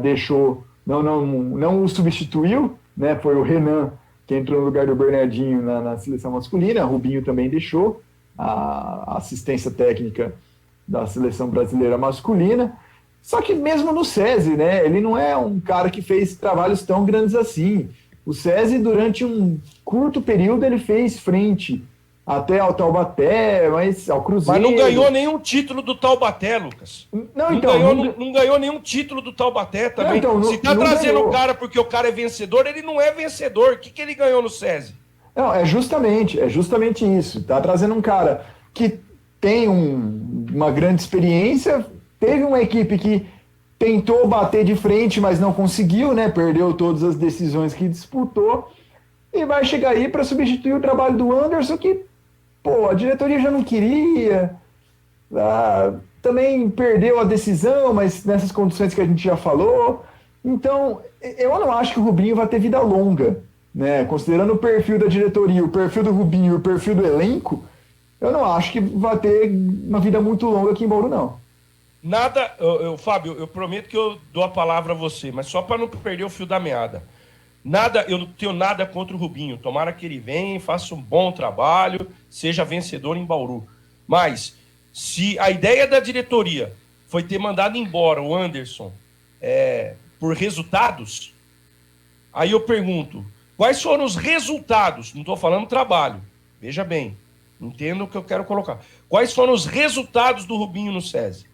deixou, não o substituiu, né? Foi o Renan que entrou no lugar do Bernardinho na seleção masculina. O Rubinho também deixou a assistência técnica da seleção brasileira masculina. Só que mesmo no SESI, né? Ele não é um cara que fez trabalhos tão grandes assim. O SESI, durante um curto período, ele fez frente até ao Taubaté, mas ao Cruzeiro. Mas não ganhou nenhum título do Taubaté, Lucas. Não ganhou nenhum título do Taubaté também. Se tá trazendo o cara porque o cara é vencedor, ele não é vencedor. O que ele ganhou no SESI? Não, é justamente isso. Tá trazendo um cara que tem uma grande experiência, teve uma equipe que tentou bater de frente, mas não conseguiu, né? Perdeu todas as decisões que disputou e vai chegar aí para substituir o trabalho do Anderson, que, a diretoria já não queria, também perdeu a decisão, mas nessas condições que a gente já falou. Então, eu não acho que o Rubinho vai ter vida longa, né? Considerando o perfil da diretoria, o perfil do Rubinho e o perfil do elenco, eu não acho que vai ter uma vida muito longa aqui em Bauru, não. Nada, Fábio, eu prometo que eu dou a palavra a você, mas só para não perder o fio da meada. Eu não tenho nada contra o Rubinho. Tomara que ele venha, faça um bom trabalho, seja vencedor em Bauru. Mas, se a ideia da diretoria foi ter mandado embora o Anderson por resultados, aí eu pergunto, quais foram os resultados? Não estou falando trabalho, veja bem, entenda o que eu quero colocar. Quais foram os resultados do Rubinho no SESI?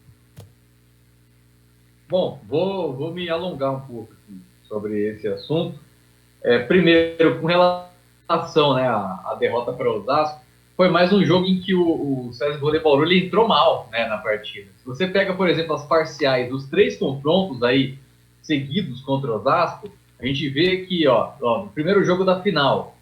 Bom, vou me alongar um pouco aqui sobre esse assunto. Primeiro, com relação, né, à derrota para o Osasco, foi mais um jogo em que o SESI Vôlei Bauru ele entrou mal, né, na partida. Se você pega, por exemplo, as parciais dos 3 confrontos aí seguidos contra o Osasco, a gente vê que no primeiro jogo da final,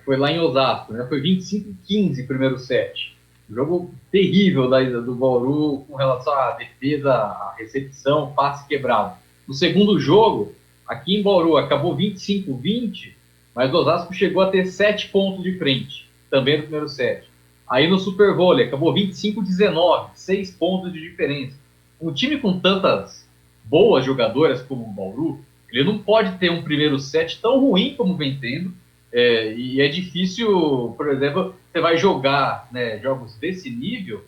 foi lá em Osasco, né, foi 25-15 o primeiro set. Jogo terrível do Bauru com relação à defesa, à recepção, passe quebrado. No segundo jogo, aqui em Bauru, acabou 25-20, mas o Osasco chegou a ter 7 pontos de frente, também no primeiro set. Aí no Super Vôlei, acabou 25-19, 6 pontos de diferença. Um time com tantas boas jogadoras como o Bauru, ele não pode ter um primeiro set tão ruim como vem tendo, e é difícil, por exemplo, você vai jogar, né, jogos desse nível,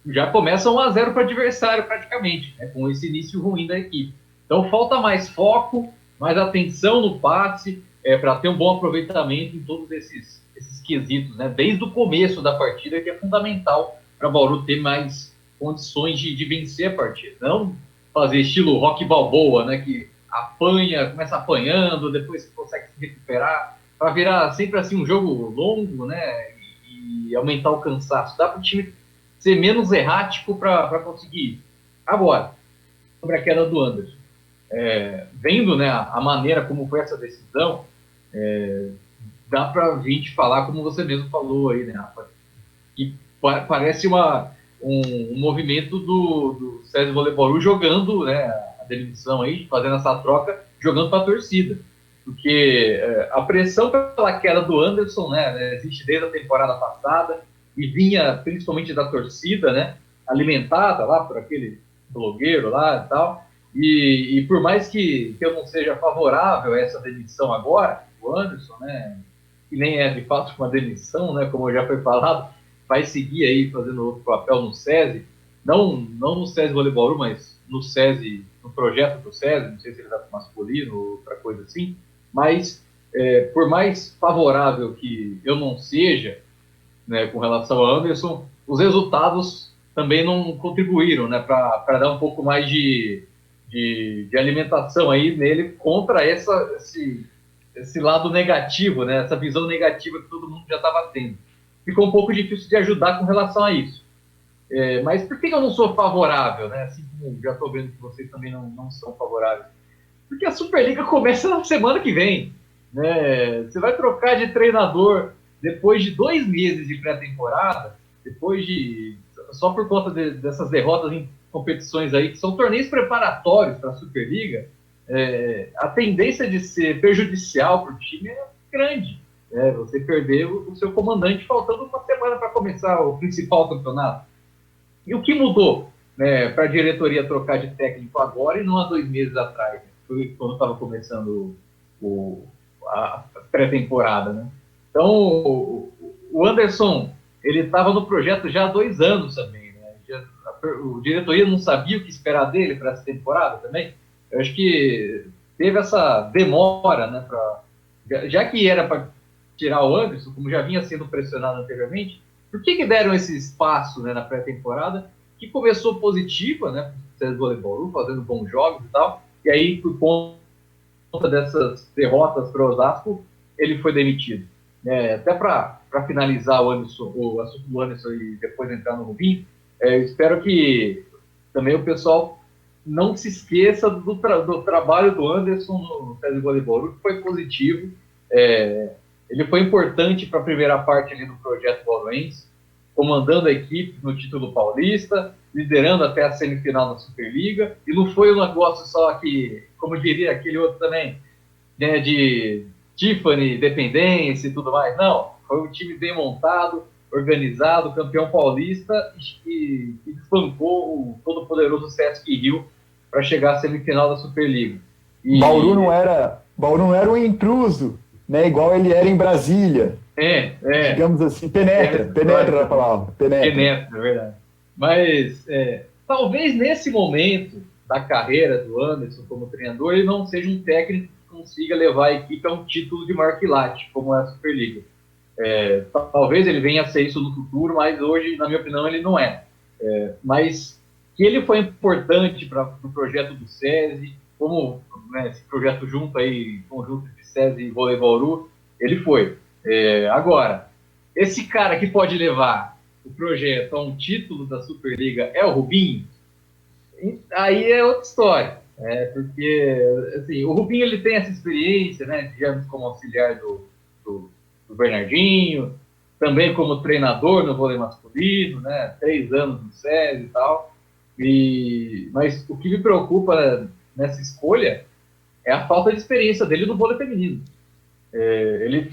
já começa 1-0 para o adversário praticamente, né, com esse início ruim da equipe. Então falta mais foco, mais atenção no passe, para ter um bom aproveitamento em todos esses quesitos, né, desde o começo da partida, que é fundamental para o Bauru ter mais condições de vencer a partida. Não fazer estilo Rock Balboa, né, que apanha, começa apanhando, depois consegue se recuperar, para virar sempre assim um jogo longo, né, e aumentar o cansaço. Dá para o time ser menos errático para conseguir isso. Agora, sobre a queda do Anderson. Vendo, né, a maneira como foi essa decisão, dá para a gente falar, como você mesmo falou aí, né, Rafa, que parece um movimento do SESI Vôlei Bauru jogando, né, a demissão aí, fazendo essa troca, jogando para a torcida. Porque a pressão pela queda do Anderson, né, existe desde a temporada passada e vinha principalmente da torcida, né, alimentada lá por aquele blogueiro lá e tal. E por mais que eu não seja favorável a essa demissão agora, o Anderson, né, que nem é de fato uma demissão, né, como já foi falado, vai seguir aí fazendo outro papel no SESI, não no SESI Vôlei Bauru, mas no SESI, no projeto do SESI, não sei se ele vai para masculino ou outra coisa assim. Mas, por mais favorável que eu não seja, né, com relação ao Anderson, os resultados também não contribuíram, né, para dar um pouco mais de alimentação aí nele contra esse lado negativo, né, essa visão negativa que todo mundo já estava tendo. Ficou um pouco difícil de ajudar com relação a isso. Mas por que eu não sou favorável, né? Assim como já estou vendo que vocês também não são favoráveis. Porque a Superliga começa na semana que vem, né? Você vai trocar de treinador depois de 2 meses de pré-temporada, só por conta dessas derrotas em competições aí, que são torneios preparatórios para a Superliga, a tendência de ser prejudicial para o time é grande. Você perder o seu comandante faltando uma semana para começar o principal campeonato. E o que mudou, né, para a diretoria trocar de técnico agora e não há 2 meses atrás, foi quando estava começando a pré-temporada, né? Então, o Anderson, ele estava no projeto já há 2 anos também, né? A diretoria não sabia o que esperar dele para essa temporada também. Eu acho que teve essa demora, né, já que era para tirar o Anderson, como já vinha sendo pressionado anteriormente, por que deram esse espaço, né, na pré-temporada, que começou positiva, né, o César Voleibol, fazendo bons jogos e tal, e aí, por conta dessas derrotas para o Osasco, ele foi demitido. Até para finalizar o assunto do Anderson e depois entrar no Rubinho, eu espero que também o pessoal não se esqueça do trabalho do Anderson no César Voleibol, que foi positivo. Ele foi importante para a primeira parte ali do projeto Bauruense, comandando a equipe no título paulista, liderando até a semifinal da Superliga, e não foi um negócio só que, como diria aquele outro também, né, de Tiffany, dependência e tudo mais. Não, foi um time bem montado, organizado, campeão paulista, e desbancou o todo-poderoso Sesc Rio para chegar à semifinal da Superliga. Bauru não era um intruso, né, igual ele era em Brasília. Digamos assim, penetra a palavra. Penetra, é verdade. Mas talvez nesse momento da carreira do Anderson como treinador, ele não seja um técnico que consiga levar a equipe a um título de marquilate, como é a Superliga. Talvez ele venha a ser isso no futuro, mas hoje, na minha opinião, ele não é. Mas que ele foi importante para o projeto do SESI, como, né, esse projeto conjunto de SESI e Voleibol, ele foi. Agora, esse cara que pode levar o projeto a um título da Superliga é o Rubinho? Aí é outra história. Porque assim, o Rubinho ele tem essa experiência, né, digamos, como auxiliar do Bernardinho, também como treinador no vôlei masculino, né, 3 anos no SESI e tal. Mas o que me preocupa nessa escolha é a falta de experiência dele no vôlei feminino. Ele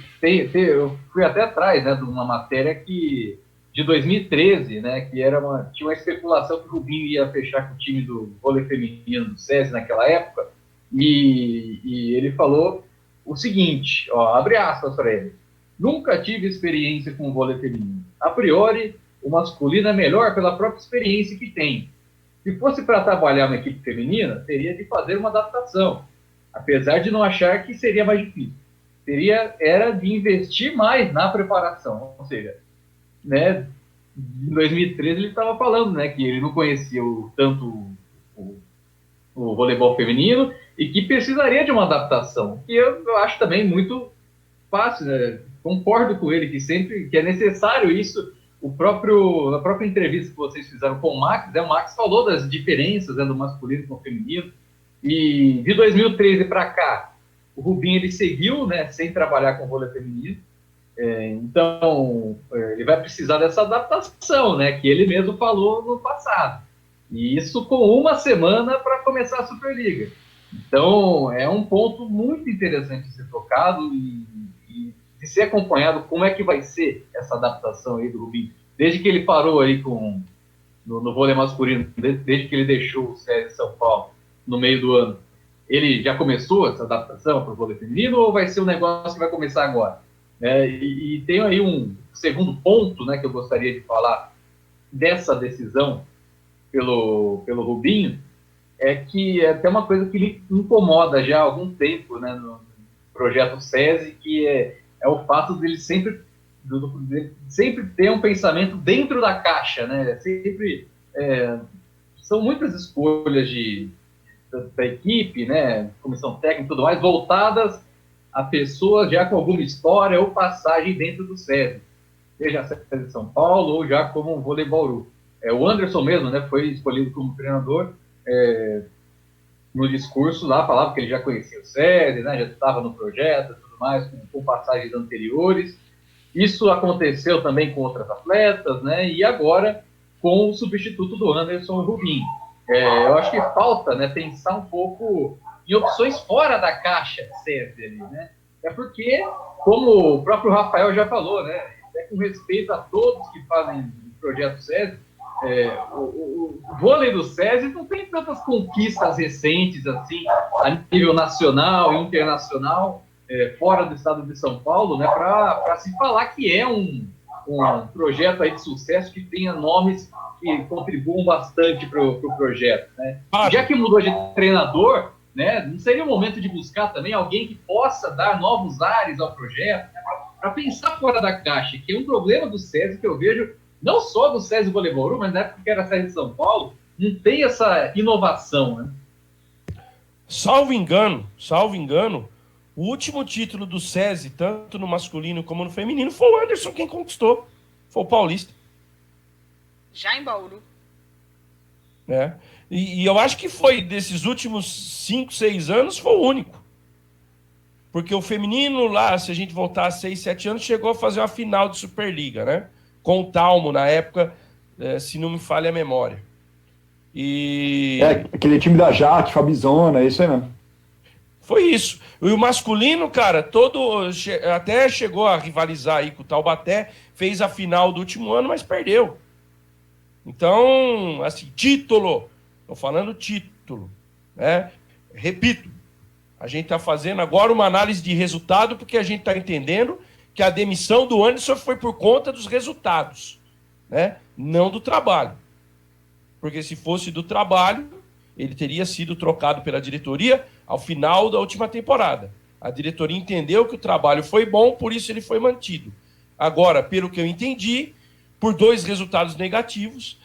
eu fui até atrás, né, de uma matéria de 2013, né, que tinha uma especulação que o Rubinho ia fechar com o time do vôlei feminino do SESI naquela época, e ele falou o seguinte, abre aspas para ele: nunca tive experiência com o vôlei feminino. A priori, o masculino é melhor pela própria experiência que tem. Se fosse para trabalhar uma equipe feminina, teria de fazer uma adaptação, apesar de não achar que seria mais difícil. Era de investir mais na preparação, ou seja, né, em 2013 ele estava falando, né, que ele não conhecia tanto o voleibol feminino e que precisaria de uma adaptação, que eu acho também muito fácil, né? Concordo com ele que é necessário isso. Na própria entrevista que vocês fizeram com o Max, o Max falou das diferenças, né, do masculino com o feminino, e de 2013 para cá o Rubinho ele seguiu, né, sem trabalhar com vôlei feminino. Então ele vai precisar dessa adaptação, né, que ele mesmo falou no passado, e isso com 1 semana para começar a Superliga. Então é um ponto muito interessante de ser tocado e de ser acompanhado, como é que vai ser essa adaptação aí do Rubinho, desde que ele parou aí no vôlei masculino, desde que ele deixou o SESI de São Paulo no meio do ano. Ele já começou essa adaptação para o vôlei feminino ou vai ser um negócio que vai começar agora? E tem aí um segundo ponto, né, que eu gostaria de falar dessa decisão pelo Rubinho, que é até uma coisa que me incomoda já há algum tempo, né, no projeto SESI, que é o fato dele sempre ter um pensamento dentro da caixa, né? São muitas escolhas da equipe, né, comissão técnica e tudo mais, voltadas a pessoas já com alguma história ou passagem dentro do SESI, seja a SESI de São Paulo ou já como o Voleibol. O Anderson mesmo, né, foi escolhido como treinador. No discurso lá falava que ele já conhecia o SESI, né, já estava no projeto e tudo mais, com passagens anteriores. Isso aconteceu também com outras atletas, né, e agora com o substituto do Anderson Rubim. Eu acho que falta, né, pensar um pouco em opções fora da caixa SESI ali, né? Porque, como o próprio Rafael já falou, né, com respeito a todos que fazem o projeto SESI, o vôlei do SESI não tem tantas conquistas recentes assim, a nível nacional e internacional, fora do estado de São Paulo, né, para se falar que é um projeto aí de sucesso que tenha nomes que contribuam bastante para o projeto, né? Já que mudou de treinador, né, não seria o momento de buscar também alguém que possa dar novos ares ao projeto, né, para pensar fora da caixa, que é um problema do SESI que eu vejo, não só do SESI Voleibol, mas na época que era SESI de São Paulo, não tem essa inovação, né? Salvo engano, o último título do SESI, tanto no masculino como no feminino, foi o Anderson quem conquistou. Foi o Paulista. Já em Bauru. E eu acho que foi, desses últimos 5, 6 anos, foi o único. Porque o feminino lá, se a gente voltar a 6, 7 anos, chegou a fazer uma final de Superliga, né? Com o Talmo, na época, se não me falha a memória. E... aquele time da Jaque, Fabizona, isso aí mesmo. Foi isso. E o masculino, cara, até chegou a rivalizar aí com o Taubaté, fez a final do último ano, mas perdeu. Então, assim, título, estou falando título, né? Repito, a gente está fazendo agora uma análise de resultado, porque a gente está entendendo que a demissão do Anderson foi por conta dos resultados, né? Não do trabalho. Porque se fosse do trabalho, ele teria sido trocado pela diretoria ao final da última temporada. A diretoria entendeu que o trabalho foi bom, por isso ele foi mantido. Agora, pelo que eu entendi, por 2 resultados negativos,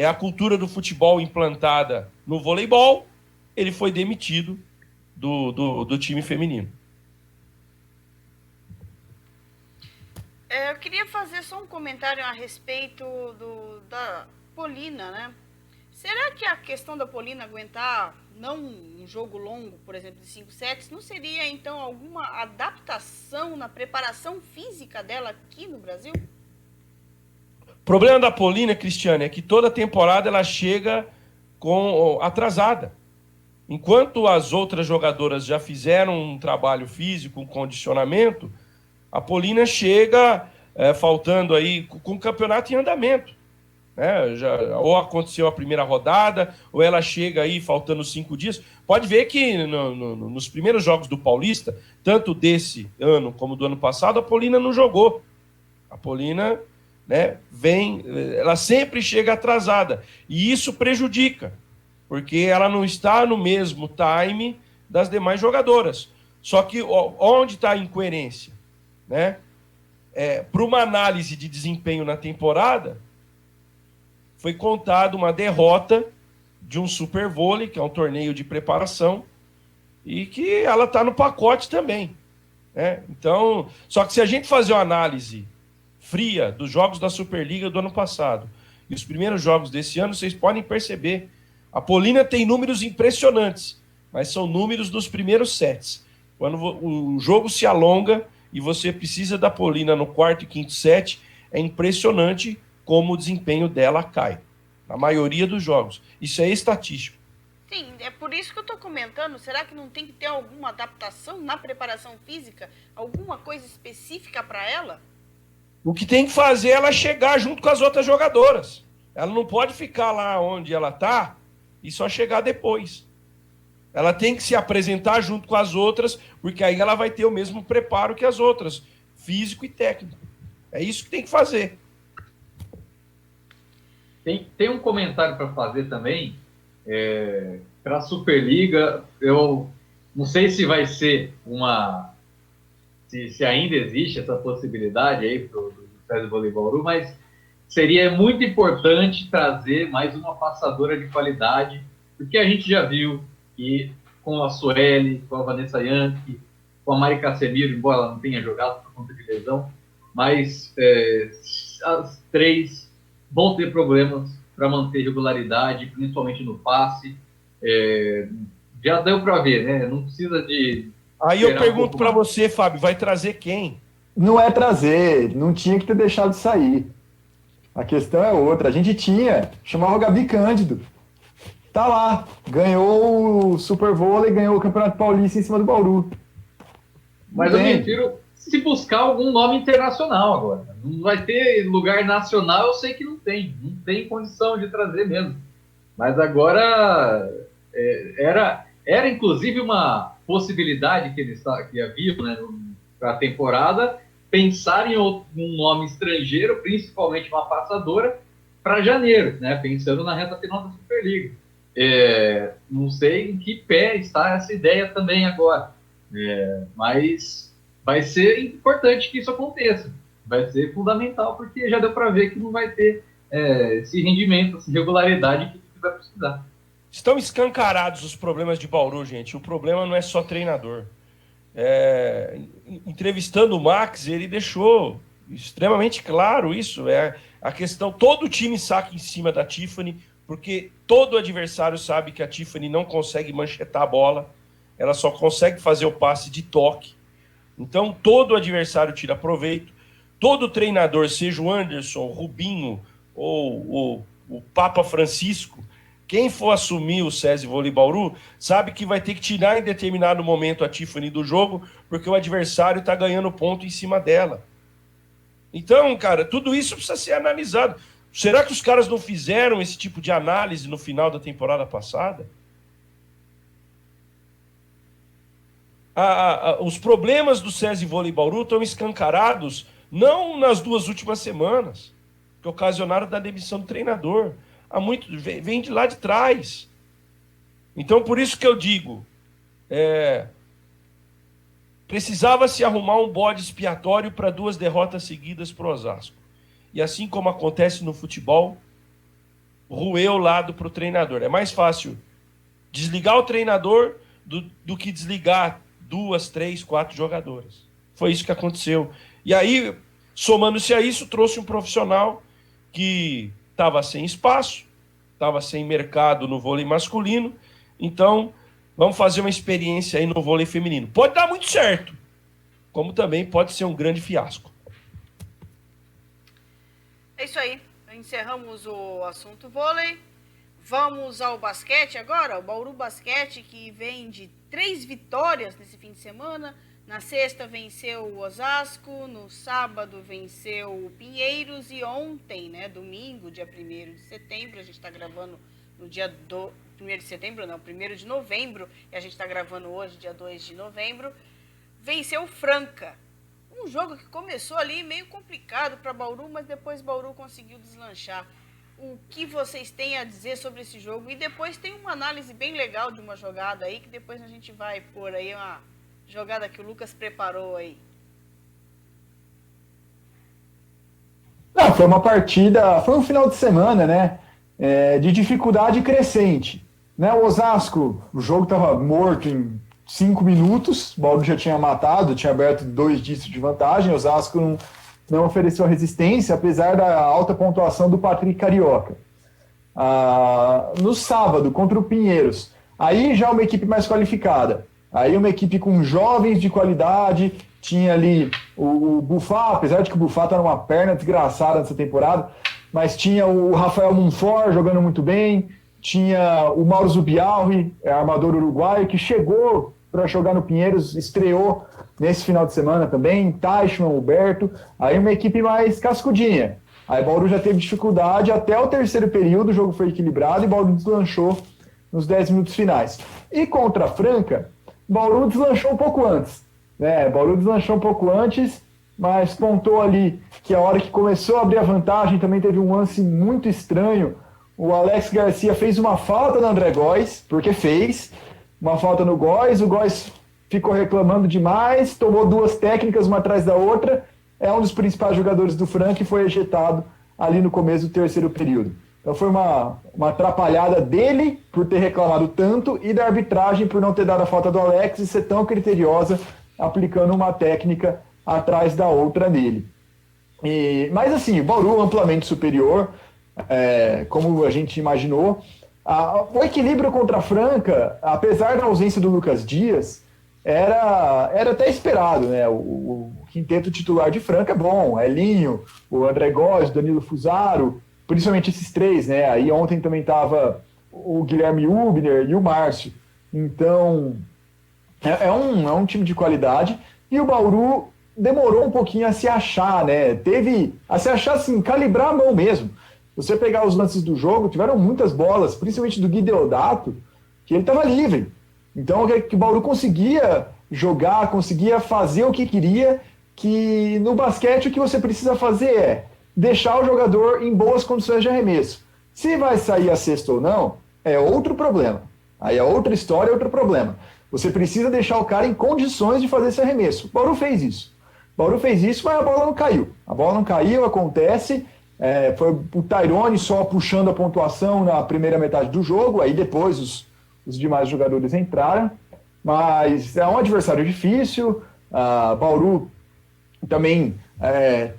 a cultura do futebol implantada no voleibol, ele foi demitido do time feminino. Eu queria fazer só um comentário a respeito da Polina, né? Será que a questão da Polina aguentar não um jogo longo, por exemplo, de 5 sets, não seria então alguma adaptação na preparação física dela aqui no Brasil? O problema da Polina, Cristiane, é que toda temporada ela chega atrasada. Enquanto as outras jogadoras já fizeram um trabalho físico, um condicionamento, a Polina chega faltando aí com o campeonato em andamento. Ou aconteceu a primeira rodada, ou ela chega aí faltando 5 dias. Pode ver que nos primeiros jogos do Paulista, tanto desse ano como do ano passado, a Polina não jogou. A Polina, né, ela sempre chega atrasada. E isso prejudica, porque ela não está no mesmo time das demais jogadoras. Só que onde está a incoerência? Né? Para uma análise de desempenho na temporada, foi contada uma derrota de um Super Vôlei, que é um torneio de preparação, e que ela está no pacote também. Então, só que se a gente fazer uma análise fria dos jogos da Superliga do ano passado e os primeiros jogos desse ano, vocês podem perceber, a Polina tem números impressionantes, mas são números dos primeiros sets. Quando o jogo se alonga e você precisa da Polina no 4º e 5º set, é impressionante como o desempenho dela cai, na maioria dos jogos. Isso é estatístico. Sim, é por isso que eu estou comentando. Será que não tem que ter alguma adaptação na preparação física? Alguma coisa específica para ela? O que tem que fazer é ela chegar junto com as outras jogadoras. Ela não pode ficar lá onde ela está e só chegar depois. Ela tem que se apresentar junto com as outras, porque aí ela vai ter o mesmo preparo que as outras, físico e técnico. É isso que tem que fazer. Tem um comentário para fazer também, para a Superliga. Eu não sei se vai ser se ainda existe essa possibilidade aí para o SESI Voleibol, mas seria muito importante trazer mais uma passadora de qualidade, porque a gente já viu que com a Sueli, com a Vanessa Yankee, com a Mari Casemiro, embora ela não tenha jogado por conta de lesão, mas as 3 vão ter problemas para manter regularidade, principalmente no passe. Já deu para ver, né? Não precisa de... Aí eu pergunto para você, Fábio, vai trazer quem? Não é trazer, não tinha que ter deixado de sair. A questão é outra. A gente chamava o Gabi Cândido. Tá lá, ganhou o Super Vôlei, ganhou o Campeonato Paulista em cima do Bauru. Mas eu prefiro se buscar algum nome internacional agora. Não vai ter lugar nacional, eu sei que não tem condição de trazer mesmo. Mas agora era inclusive uma possibilidade que havia, né, para a temporada, pensar em um nome estrangeiro, principalmente uma passadora, para janeiro, né, pensando na reta final da Superliga. Não sei em que pé está essa ideia também agora, mas vai ser importante que isso aconteça, vai ser fundamental, porque já deu para ver que não vai ter esse rendimento, essa regularidade que vai precisar. Estão escancarados os problemas de Bauru, gente. O problema não é só treinador. Entrevistando o Max, ele deixou extremamente claro isso. A questão, todo time saca em cima da Tiffany, porque todo adversário sabe que a Tiffany não consegue manchetar a bola, ela só consegue fazer o passe de toque. Então, todo adversário tira proveito. Todo treinador, seja o Anderson, o Rubinho ou o Papa Francisco, quem for assumir o SESI Vôlei Bauru sabe que vai ter que tirar em determinado momento a Tiffany do jogo, porque o adversário está ganhando ponto em cima dela. Então, cara, tudo isso precisa ser analisado. Será que os caras não fizeram esse tipo de análise no final da temporada passada? Os problemas do SESI Vôlei Bauru estão escancarados não nas 2 últimas semanas, que ocasionaram da demissão do treinador. Vem de lá de trás. Então, por isso que eu digo, precisava-se arrumar um bode expiatório para 2 derrotas seguidas para o Osasco. E assim como acontece no futebol, roer o lado para o treinador. É mais fácil desligar o treinador do que desligar 2, 3, 4 jogadoras. Foi isso que aconteceu. E aí, somando-se a isso, trouxe um profissional que estava sem espaço, estava sem mercado no vôlei masculino, então vamos fazer uma experiência aí no vôlei feminino. Pode dar muito certo, como também pode ser um grande fiasco. É isso aí, encerramos o assunto vôlei, vamos ao basquete agora, o Bauru Basquete, que vem de 3 vitórias nesse fim de semana. Na sexta venceu o Osasco, no sábado venceu o Pinheiros e ontem, né, domingo, dia 1º de setembro, a gente está gravando no dia 1º de setembro, não, 1º de novembro, e a gente está gravando hoje, dia 2 de novembro, venceu o Franca. Um jogo que começou ali meio complicado para Bauru, mas depois Bauru conseguiu deslanchar. O que vocês têm a dizer sobre esse jogo? E depois tem uma análise bem legal de uma jogada aí, que depois a gente vai pôr aí uma jogada que o Lucas preparou aí. Foi uma partida, foi um final de semana, né? De dificuldade crescente. Né? O Osasco, o jogo estava morto em 5 minutos, o Bauru já tinha matado, tinha aberto 2 dígitos de vantagem, o Osasco não ofereceu resistência, apesar da alta pontuação do Patrick Carioca. No sábado, contra o Pinheiros, aí já uma equipe mais qualificada. Aí uma equipe com jovens de qualidade, tinha ali o Bufá, apesar de que o Bufá está numa perna desgraçada nessa temporada, mas tinha o Rafael Monfort jogando muito bem, tinha o Mauro Zubialri, armador uruguaio, que chegou para jogar no Pinheiros, estreou nesse final de semana também, Teichmann, Huberto, aí uma equipe mais cascudinha. Aí o Bauru já teve dificuldade, até o 3º período o jogo foi equilibrado e o Bauru deslanchou nos 10 minutos finais. E contra a Franca, Bauru deslanchou um pouco antes, né? Bauru deslanchou um pouco antes, mas contou ali que a hora que começou a abrir a vantagem também teve um lance muito estranho. O Alex Garcia fez uma falta no André Góes, porque fez uma falta no Góes, o Góes ficou reclamando demais, tomou 2 técnicas, uma atrás da outra, é um dos principais jogadores do Franca e foi ejetado ali no começo do 3º período. Então foi uma atrapalhada dele por ter reclamado tanto e da arbitragem por não ter dado a falta do Alex e ser tão criteriosa aplicando uma técnica atrás da outra nele. Mas assim, o Bauru amplamente superior, como a gente imaginou. O equilíbrio contra a Franca, apesar da ausência do Lucas Dias, era até esperado, né? O quinteto titular de Franca é bom, Elinho, o André Góes, Danilo Fusaro, principalmente esses três, né? Aí ontem também estava o Guilherme Hubner e o Márcio. Então, é um time de qualidade, e o Bauru demorou um pouquinho a se achar, né? Teve a se achar, assim, calibrar a mão mesmo. Você pegar os lances do jogo, tiveram muitas bolas, principalmente do Gui Deodato, que ele estava livre. Então, que o Bauru conseguia jogar, conseguia fazer o que queria, que no basquete o que você precisa fazer é deixar o jogador em boas condições de arremesso. Se vai sair a cesta ou não, é outro problema. Aí é outra história, é outro problema. Você precisa deixar o cara em condições de fazer esse arremesso. O Bauru fez isso. Mas a bola não caiu. A bola não caiu, acontece. Foi o Tyrone só puxando a pontuação na primeira metade do jogo, aí depois os demais jogadores entraram. Mas é um adversário difícil. Bauru também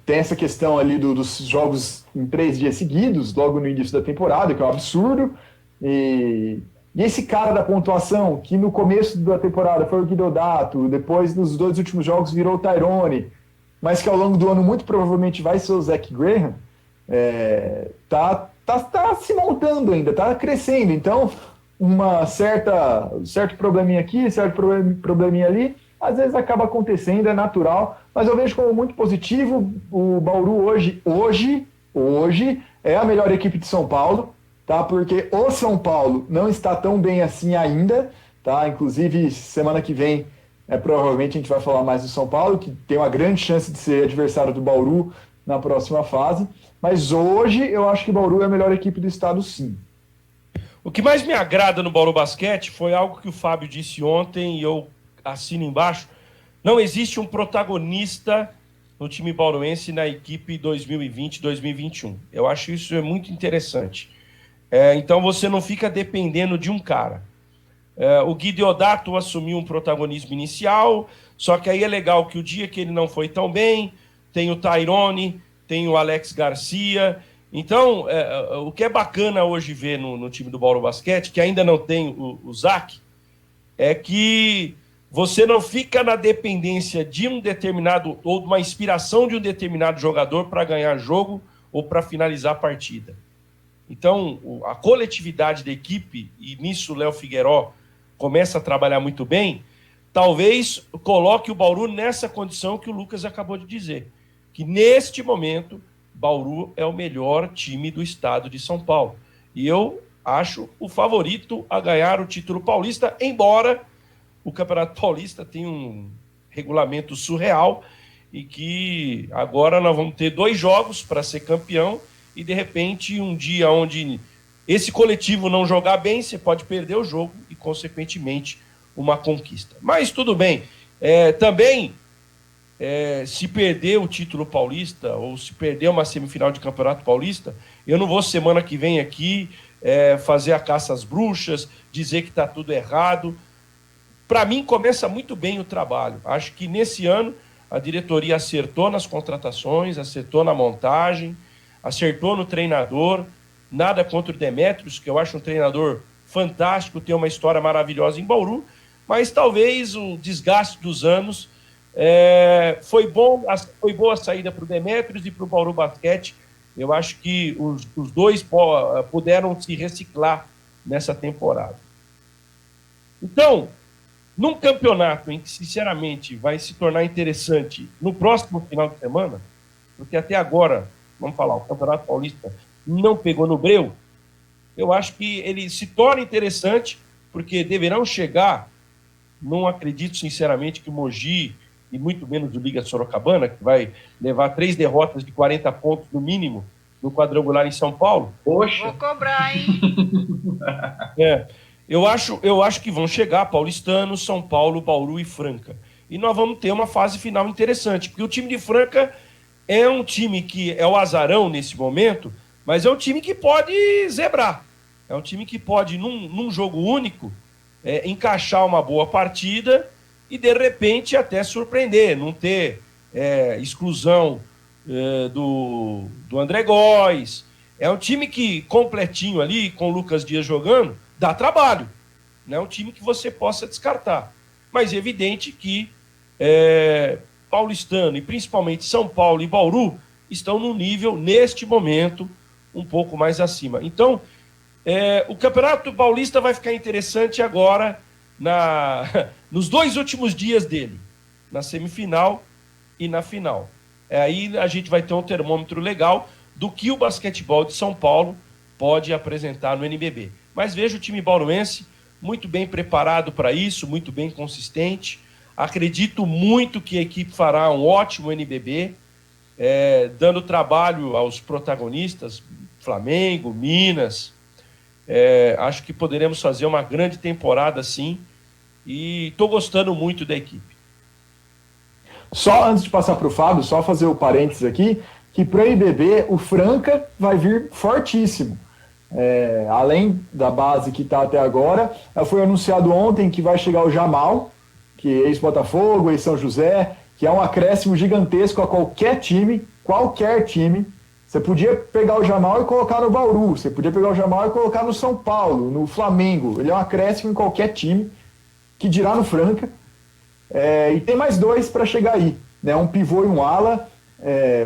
tem essa questão ali dos jogos em 3 dias seguidos, logo no início da temporada, que é um absurdo. E esse cara da pontuação, que no começo da temporada foi o Gui Deodato, depois nos 2 últimos jogos virou o Tyrone, mas que ao longo do ano muito provavelmente vai ser o Zach Graham, tá se montando ainda, tá crescendo. Então, certo probleminha aqui, certo probleminha ali, às vezes acaba acontecendo, é natural, mas eu vejo como muito positivo. O Bauru hoje é a melhor equipe de São Paulo, tá? Porque o São Paulo não está tão bem assim ainda, tá? Inclusive, semana que vem, provavelmente a gente vai falar mais do São Paulo, que tem uma grande chance de ser adversário do Bauru na próxima fase. Mas hoje eu acho que o Bauru é a melhor equipe do estado, sim. O que mais me agrada no Bauru Basquete foi algo que o Fábio disse ontem, e eu assino embaixo. Não existe um protagonista no time bauruense na equipe 2020-2021. Eu acho isso muito interessante. Então você não fica dependendo de um cara. O Gui Deodato assumiu um protagonismo inicial, só que aí é legal que o dia que ele não foi tão bem, tem o Tyrone, tem o Alex Garcia. Então, o que é bacana hoje ver no time do Bauru Basquete, que ainda não tem o Zac, é que você não fica na dependência de um determinado, ou de uma inspiração de um determinado jogador para ganhar jogo ou para finalizar a partida. Então, a coletividade da equipe, e nisso o Léo Figueiró começa a trabalhar muito bem, talvez coloque o Bauru nessa condição que o Lucas acabou de dizer, que neste momento Bauru é o melhor time do estado de São Paulo. E eu acho o favorito a ganhar o título paulista, embora o Campeonato Paulista tenha um regulamento surreal e que agora nós vamos ter 2 jogos para ser campeão e, de repente, um dia onde esse coletivo não jogar bem, você pode perder o jogo e, consequentemente, uma conquista. Mas tudo bem. Também, se perder o título paulista ou se perder uma semifinal de Campeonato Paulista, eu não vou semana que vem aqui fazer a caça às bruxas, dizer que está tudo errado. Para mim, começa muito bem o trabalho. Acho que nesse ano a diretoria acertou nas contratações, acertou na montagem, acertou no treinador. Nada contra o Demetrios, que eu acho um treinador fantástico, tem uma história maravilhosa em Bauru, mas talvez o desgaste dos anos foi boa a saída para o Demetrios e para o Bauru Basquete. Eu acho que os dois puderam se reciclar nessa temporada. Então, num campeonato em que, sinceramente, vai se tornar interessante no próximo final de semana, porque até agora, vamos falar, o Campeonato Paulista não pegou no breu, eu acho que ele se torna interessante, porque deverão chegar, não acredito sinceramente que o Mogi, e muito menos o Liga Sorocabana, que vai levar 3 derrotas de 40 pontos no mínimo no quadrangular em São Paulo. Poxa! Vou cobrar, hein? Eu acho que vão chegar Paulistano, São Paulo, Bauru e Franca. E nós vamos ter uma fase final interessante, porque o time de Franca é um time que é o azarão nesse momento, mas é um time que pode zebrar. É um time que pode, num jogo único, encaixar uma boa partida e, de repente, até surpreender, não ter exclusão do André Góes, É um time que, completinho ali, com o Lucas Dias jogando, dá trabalho. Não é um time que você possa descartar. Mas é evidente que Paulistano, e principalmente São Paulo e Bauru, estão no nível, neste momento, um pouco mais acima. Então, o Campeonato Paulista vai ficar interessante agora nos 2 últimos dias dele, na semifinal e na final. Aí a gente vai ter um termômetro legal do que o basquetebol de São Paulo pode apresentar no NBB. Mas vejo o time bauruense muito bem preparado para isso, muito bem consistente. Acredito muito que a equipe fará um ótimo NBB, dando trabalho aos protagonistas, Flamengo, Minas. Acho que poderemos fazer uma grande temporada, sim, e estou gostando muito da equipe. Só antes de passar para o Fábio, só fazer o parênteses aqui, que para o NBB o Franca vai vir fortíssimo. Além da base que está até agora, foi anunciado ontem que vai chegar o Jamal, que é ex-Botafogo, ex-São José, que é um acréscimo gigantesco a qualquer time. Você podia pegar o Jamal e colocar no Bauru, você podia pegar o Jamal e colocar no São Paulo, no Flamengo. Ele é um acréscimo em qualquer time, que dirá no Franca. E tem mais 2 para chegar aí, né? Um pivô e um ala.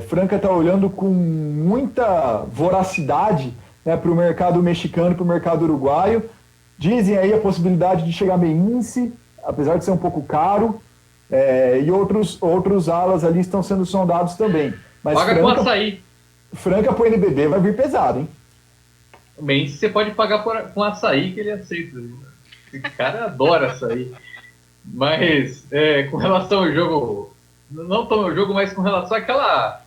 Franca está olhando com muita voracidade, né, para o mercado mexicano e para o mercado uruguaio. Dizem aí a possibilidade de chegar Meinse, apesar de ser um pouco caro, e outros alas ali estão sendo sondados também. Mas paga Franca, com açaí. Franca pro NBB vai vir pesado, hein? Meinse você pode pagar com açaí que ele aceita. Esse cara adora açaí. Mas com relação ao jogo, não tão ao jogo, mas com relação àquela...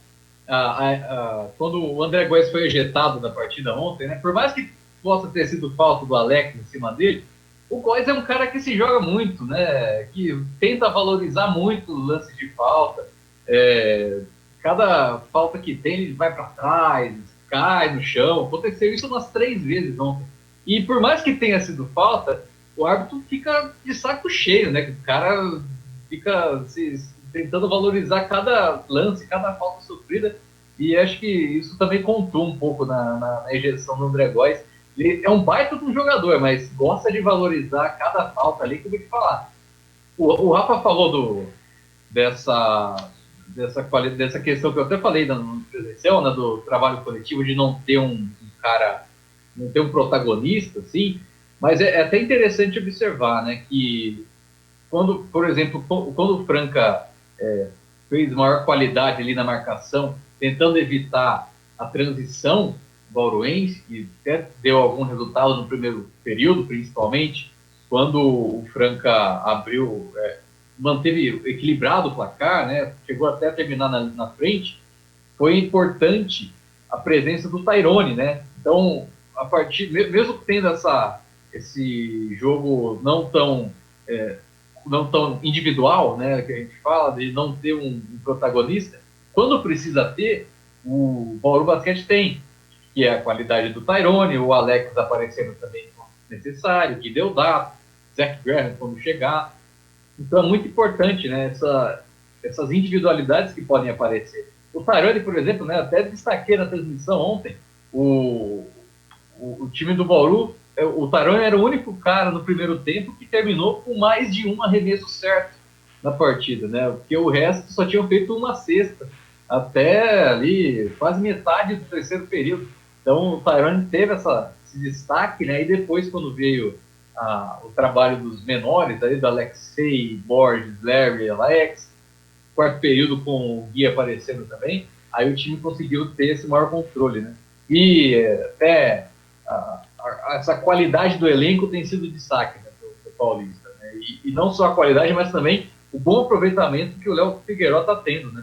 quando o André Góes foi ejetado da partida ontem, né? Por mais que possa ter sido falta do Alex em cima dele, o Góes é um cara que se joga muito, né? Que tenta valorizar muito o lance de falta. Cada falta que tem, ele vai para trás, cai no chão. Aconteceu isso umas 3 vezes ontem. E por mais que tenha sido falta, o árbitro fica de saco cheio, né? Que o cara fica tentando valorizar cada lance, cada falta sofrida. E acho que isso também contou um pouco na ejeção do André Góes. Ele é um baita de um jogador, mas gosta de valorizar cada falta ali, que eu vou te falar. O Rafa falou dessa questão que eu até falei no presencial, né, do trabalho coletivo, de não ter um cara, não ter um protagonista, assim, mas é até interessante observar, né, que quando, por exemplo, quando o Franca fez maior qualidade ali na marcação, tentando evitar a transição bauruense, que até deu algum resultado no primeiro período, principalmente, quando o Franca abriu, manteve equilibrado o placar, né, chegou até a terminar na frente, foi importante a presença do Tairone, né? Então, a partir, mesmo tendo esse jogo não tão individual, né, que a gente fala, de não ter um protagonista, quando precisa ter, o Bauru Basquete tem, que é a qualidade do Tairone, o Alex aparecendo também quando necessário, que deu dado, Zach Graham quando chegar. Então é muito importante, né, essas individualidades que podem aparecer. O Tairone, por exemplo, né, até destaquei na transmissão ontem, o time do Bauru, o Tairone era o único cara no primeiro tempo que terminou com mais de um arremesso certo na partida, né, porque o resto só tinham feito uma cesta, até ali quase metade do terceiro período. Então o Tairone teve esse destaque, né, e depois quando veio o trabalho dos menores, aí, do Alexei, Borges, Larry, Alex, quarto período com o Gui aparecendo também, aí o time conseguiu ter esse maior controle, né? E até essa qualidade do elenco tem sido destaque, né, do Paulista, né? E não só a qualidade, mas também o bom aproveitamento que o Léo Figueiró está tendo, né,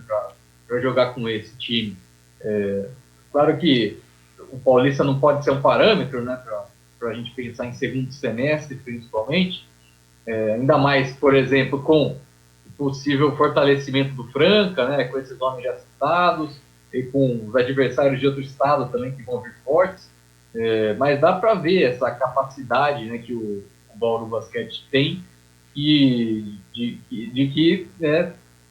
para jogar com esse time. Claro que o Paulista não pode ser um parâmetro, né, para a gente pensar em segundo semestre, principalmente, ainda mais, por exemplo, com o possível fortalecimento do Franca, né, com esses nomes já citados, e com os adversários de outro estado também que vão vir fortes, mas dá para ver essa capacidade, né, que o Bauru Basquete tem, de que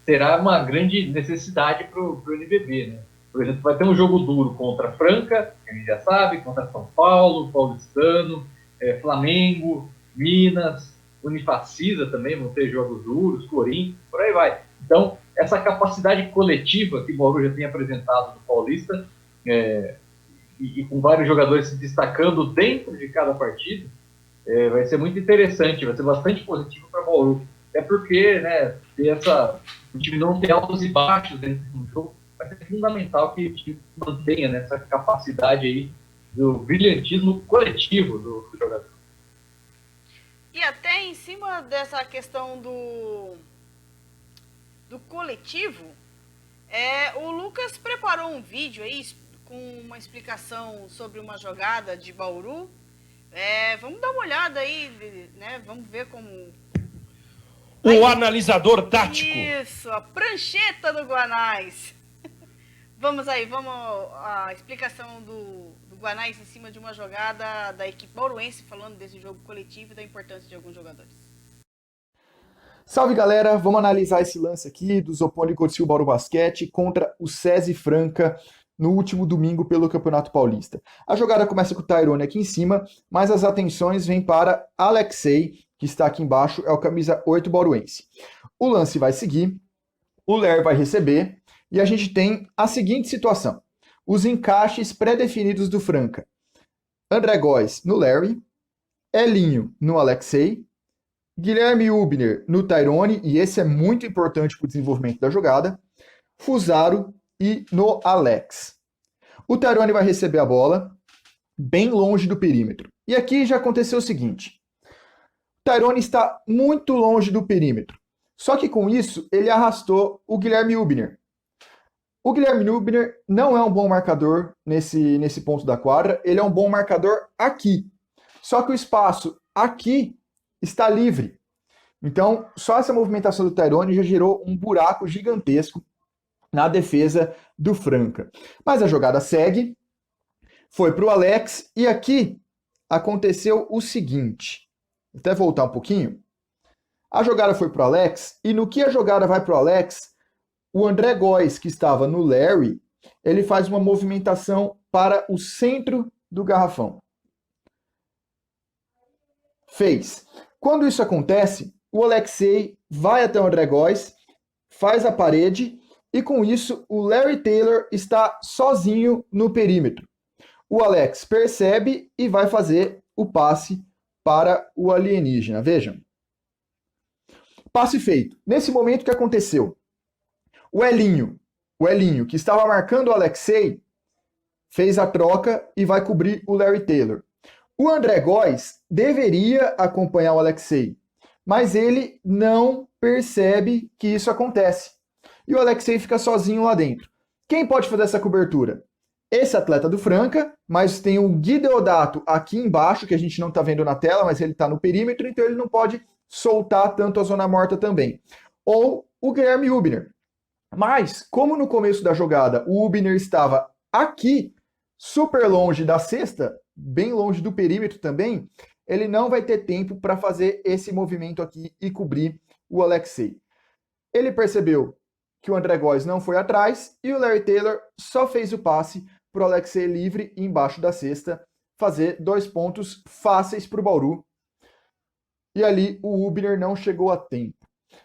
terá uma grande necessidade para o NBB, né, Por exemplo, vai ter um jogo duro contra Franca, que a gente já sabe, contra São Paulo, Paulistano, Flamengo, Minas, Unifacisa também vão ter jogos duros, Corinthians, por aí vai. Então, essa capacidade coletiva que o Bauru já tem apresentado no Paulista, e com vários jogadores se destacando dentro de cada partida, vai ser muito interessante, vai ser bastante positivo para o Bauru. Até porque, né, o time não ter altos e baixos dentro do jogo, vai ser fundamental que o time mantenha, né, essa capacidade aí do brilhantismo coletivo do jogador. E até em cima dessa questão do coletivo, o Lucas preparou um vídeo aí com uma explicação sobre uma jogada de Bauru. Vamos dar uma olhada aí, né? Vamos ver como... O analisador tático. Isso, a prancheta do Guanais. Vamos aí, a explicação do Guanais em cima de uma jogada da equipe bauruense, falando desse jogo coletivo e da importância de alguns jogadores. Salve, galera! Vamos analisar esse lance aqui do Zopoli Cotil Bauru Basquete contra o SESI Franca no último domingo pelo Campeonato Paulista. A jogada começa com o Tyrone aqui em cima, mas as atenções vêm para Alexei, que está aqui embaixo, é o camisa 8 bauruense. O lance vai seguir, o Ler vai receber, e a gente tem a seguinte situação. Os encaixes pré-definidos do Franca. André Góes no Larry, Elinho no Alexei, Guilherme Hubner no Tyrone, e esse é muito importante para o desenvolvimento da jogada, Fusaro e no Alex. O Tyrone vai receber a bola bem longe do perímetro. E aqui já aconteceu o seguinte. O Tyrone está muito longe do perímetro. Só que com isso, ele arrastou o Guilherme Hubner. O Guilherme Hubner não é um bom marcador nesse ponto da quadra, ele é um bom marcador aqui. Só que o espaço aqui está livre. Então, só essa movimentação do Tyrone já gerou um buraco gigantesco na defesa do Franca. Mas a jogada segue, foi para o Alex, e aqui aconteceu o seguinte. Vou até voltar um pouquinho. A jogada foi para o Alex, e no que a jogada vai para o Alex, o André Góes, que estava no Larry, ele faz uma movimentação para o centro do garrafão. Fez. Quando isso acontece, o Alexei vai até o André Góes, faz a parede, e com isso o Larry Taylor está sozinho no perímetro. O Alex percebe e vai fazer o passe para o alienígena. Vejam. Passe feito. Nesse momento, o que aconteceu? O Elinho, que estava marcando o Alexei, fez a troca e vai cobrir o Larry Taylor. O André Góes deveria acompanhar o Alexei, mas ele não percebe que isso acontece. E o Alexei fica sozinho lá dentro. Quem pode fazer essa cobertura? Esse atleta do Franca, mas tem o Gui Deodato aqui embaixo, que a gente não está vendo na tela, mas ele está no perímetro, então ele não pode soltar tanto a zona morta também. Ou o Guilherme Hubner. Mas, como no começo da jogada o Hubner estava aqui, super longe da cesta, bem longe do perímetro também, ele não vai ter tempo para fazer esse movimento aqui e cobrir o Alexei. Ele percebeu que o André Góes não foi atrás e o Larry Taylor só fez o passe para o Alexei livre embaixo da cesta, fazer 2 pontos fáceis para o Bauru. E ali o Hubner não chegou a tempo.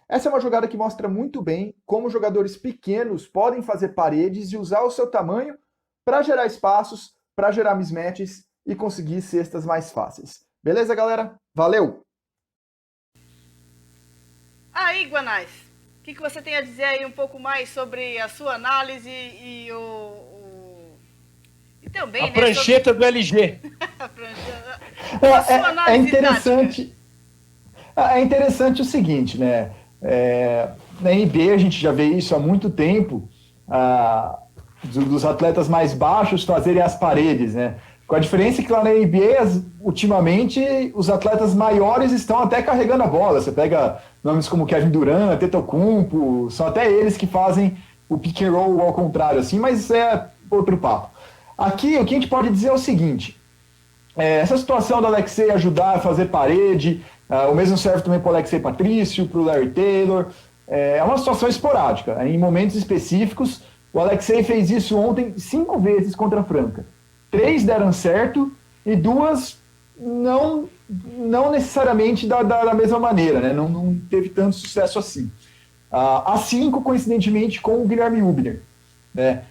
Essa é uma jogada que mostra muito bem como jogadores pequenos podem fazer paredes e usar o seu tamanho para gerar espaços, para gerar mismatches e conseguir cestas mais fáceis. Beleza, galera? Valeu! Aí, Guanais, o que você tem a dizer aí um pouco mais sobre a sua análise e também, a prancheta sobre... do LG. A sua análise interessante. É interessante o seguinte, né? Na NBA a gente já vê isso há muito tempo, dos atletas mais baixos fazerem as paredes, né? Com a diferença que lá na NBA, ultimamente, os atletas maiores estão até carregando a bola. Você pega nomes como Kevin Durant, Antetokounmpo, são até eles que fazem o pick and roll ao contrário, assim, mas é outro papo. Aqui, o que a gente pode dizer é o seguinte, essa situação do Alexei ajudar a fazer parede, o mesmo serve também para o Alexei Patrício, para o Larry Taylor, é uma situação esporádica. Em momentos específicos, O Alexei fez isso ontem 5 vezes contra a Franca. 3 deram certo e 2 não necessariamente da mesma maneira, né? Não teve tanto sucesso assim. As 5, coincidentemente, com o Guilherme Hubner. Né?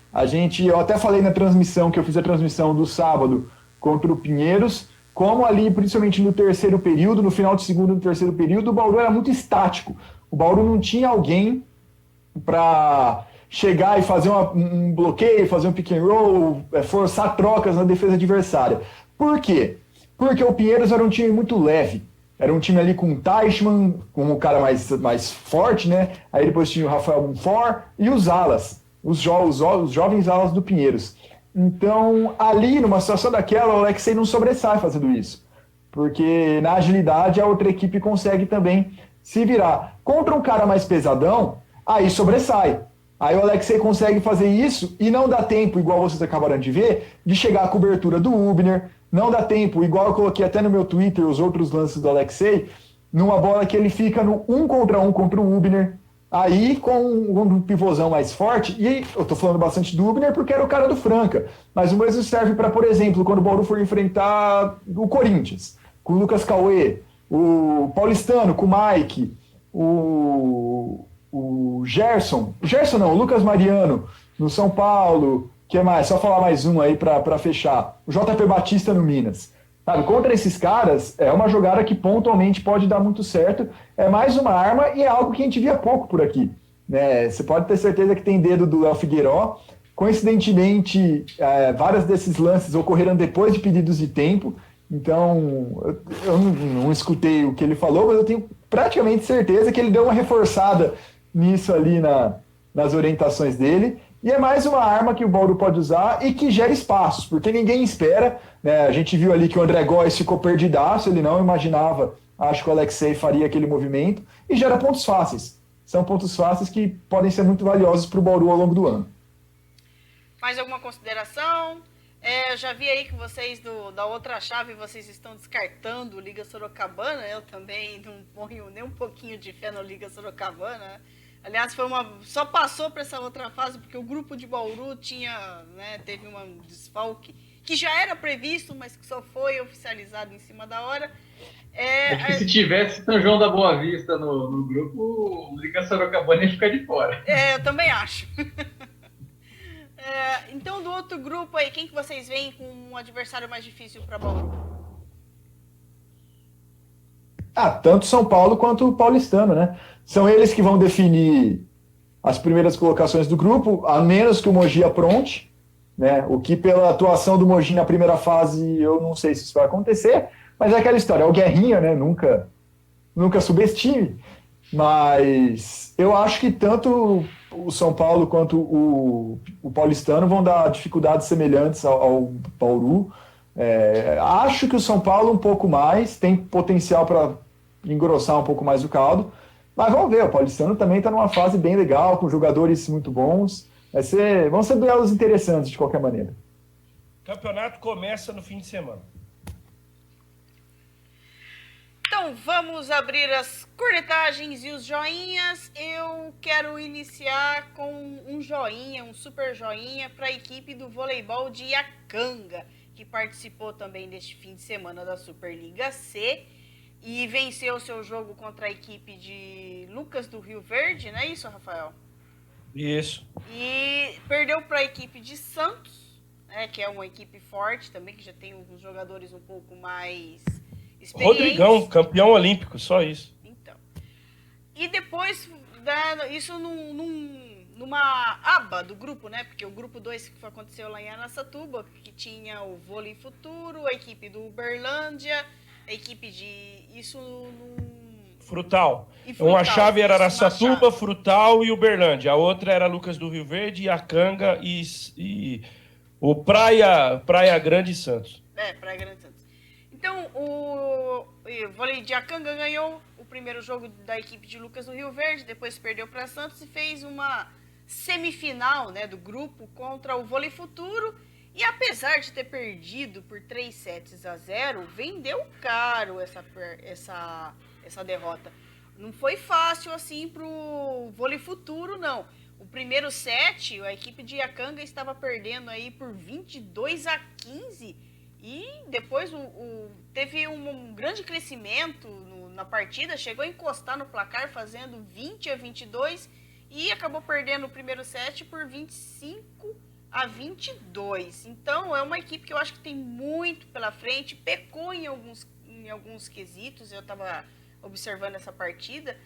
Eu até falei na transmissão, que eu fiz a transmissão do sábado contra o Pinheiros, como ali, principalmente no terceiro período, no final de segundo e no terceiro período, o Bauru era muito estático. O Bauru não tinha alguém para chegar e fazer um bloqueio, fazer um pick and roll, forçar trocas na defesa adversária. Por quê? Porque o Pinheiros era um time muito leve. Era um time ali com o Teichmann, com o cara mais forte, né? Aí depois tinha o Rafael Monfort e os alas, os jovens alas do Pinheiros. Então, ali, numa situação daquela, o Alexei não sobressai fazendo isso. Porque na agilidade a outra equipe consegue também se virar. Contra um cara mais pesadão, aí sobressai. Aí o Alexei consegue fazer isso e não dá tempo, igual vocês acabaram de ver, de chegar à cobertura do Hubner. Não dá tempo, igual eu coloquei até no meu Twitter os outros lances do Alexei, numa bola que ele fica no 1 contra 1 contra o Hubner, aí com um pivôzão mais forte, e eu tô falando bastante do Hubner porque era o cara do Franca, mas o mesmo serve para, por exemplo, quando o Bauru for enfrentar o Corinthians, com o Lucas Cauê, o Paulistano com o Mike, o Gerson não, o Lucas Mariano no São Paulo, que mais? Só falar mais um aí para fechar. O JP Batista no Minas. Sabe, contra esses caras, é uma jogada que pontualmente pode dar muito certo. É mais uma arma e é algo que a gente via pouco por aqui. Né? Você pode ter certeza que tem dedo do Léo Figueiró. Coincidentemente, vários desses lances ocorreram depois de pedidos de tempo. Então, eu não escutei o que ele falou, mas eu tenho praticamente certeza que ele deu uma reforçada nisso ali nas orientações dele. E é mais uma arma que o Bauru pode usar e que gera espaços, porque ninguém espera. Né? A gente viu ali que o André Góes ficou perdidaço, ele não imaginava, acho que o Alexei faria aquele movimento, e gera pontos fáceis. São pontos fáceis que podem ser muito valiosos para o Bauru ao longo do ano. Mais alguma consideração? Eu já vi aí que vocês da outra chave, vocês estão descartando o Liga Sorocabana. Eu também não ponho nem um pouquinho de fé no Liga Sorocabana. Aliás, só passou para essa outra fase porque o grupo de Bauru teve um desfalque que já era previsto, mas que só foi oficializado em cima da hora. Acho que se tivesse São João da Boa Vista no grupo, o Liga Sorocabana ia ficar de fora. Eu também acho. Então, do outro grupo aí, quem que vocês veem com um adversário mais difícil para Bauru? Tanto São Paulo quanto o Paulistano, né? São eles que vão definir as primeiras colocações do grupo, a menos que o Mogi apronte, né? O que pela atuação do Mogi na primeira fase, eu não sei se isso vai acontecer, mas é aquela história, é o Guerrinha, né? Nunca subestime, mas eu acho que tanto o São Paulo quanto o Paulistano vão dar dificuldades semelhantes ao Bauru. Acho que o São Paulo um pouco mais, tem potencial para engrossar um pouco mais o caldo, mas vamos ver, o Paulistano também está numa fase bem legal, com jogadores muito bons, vão ser duelos interessantes de qualquer maneira. O campeonato começa no fim de semana. Então vamos abrir as cornetagens e os joinhas. Eu quero iniciar com um joinha, um super joinha para a equipe do voleibol de Iacanga, que participou também deste fim de semana da Superliga C e venceu o seu jogo contra a equipe de Lucas do Rio Verde, não é isso, Rafael? Isso. E perdeu para a equipe de Santos, né, que é uma equipe forte também, que já tem alguns jogadores um pouco mais experientes. Rodrigão, campeão olímpico, só isso. Então. E depois, isso numa aba do grupo, né? Porque o grupo 2 que aconteceu lá em Araçatuba, que tinha o Vôlei Futuro, a equipe do Uberlândia, a equipe de... Frutal. Uma chave era Araçatuba, Frutal e Uberlândia. A outra era Lucas do Rio Verde, Iacanga e o Praia Grande e Santos. Praia Grande e Santos. Então, o vôlei de Iacanga ganhou o primeiro jogo da equipe de Lucas do Rio Verde, depois perdeu para Santos e fez uma semifinal, né, do grupo contra o Vôlei Futuro. E apesar de ter perdido por 3-0, vendeu caro essa derrota. Não foi fácil assim pro Vôlei Futuro, não. o primeiro set, a equipe de Iacanga estava perdendo aí por 22-15 e depois teve um grande crescimento na partida, chegou a encostar no placar fazendo 20-22 e acabou perdendo o primeiro set por 25-22. Então é uma equipe que eu acho que tem muito pela frente, pecou em alguns quesitos, eu estava observando essa partida,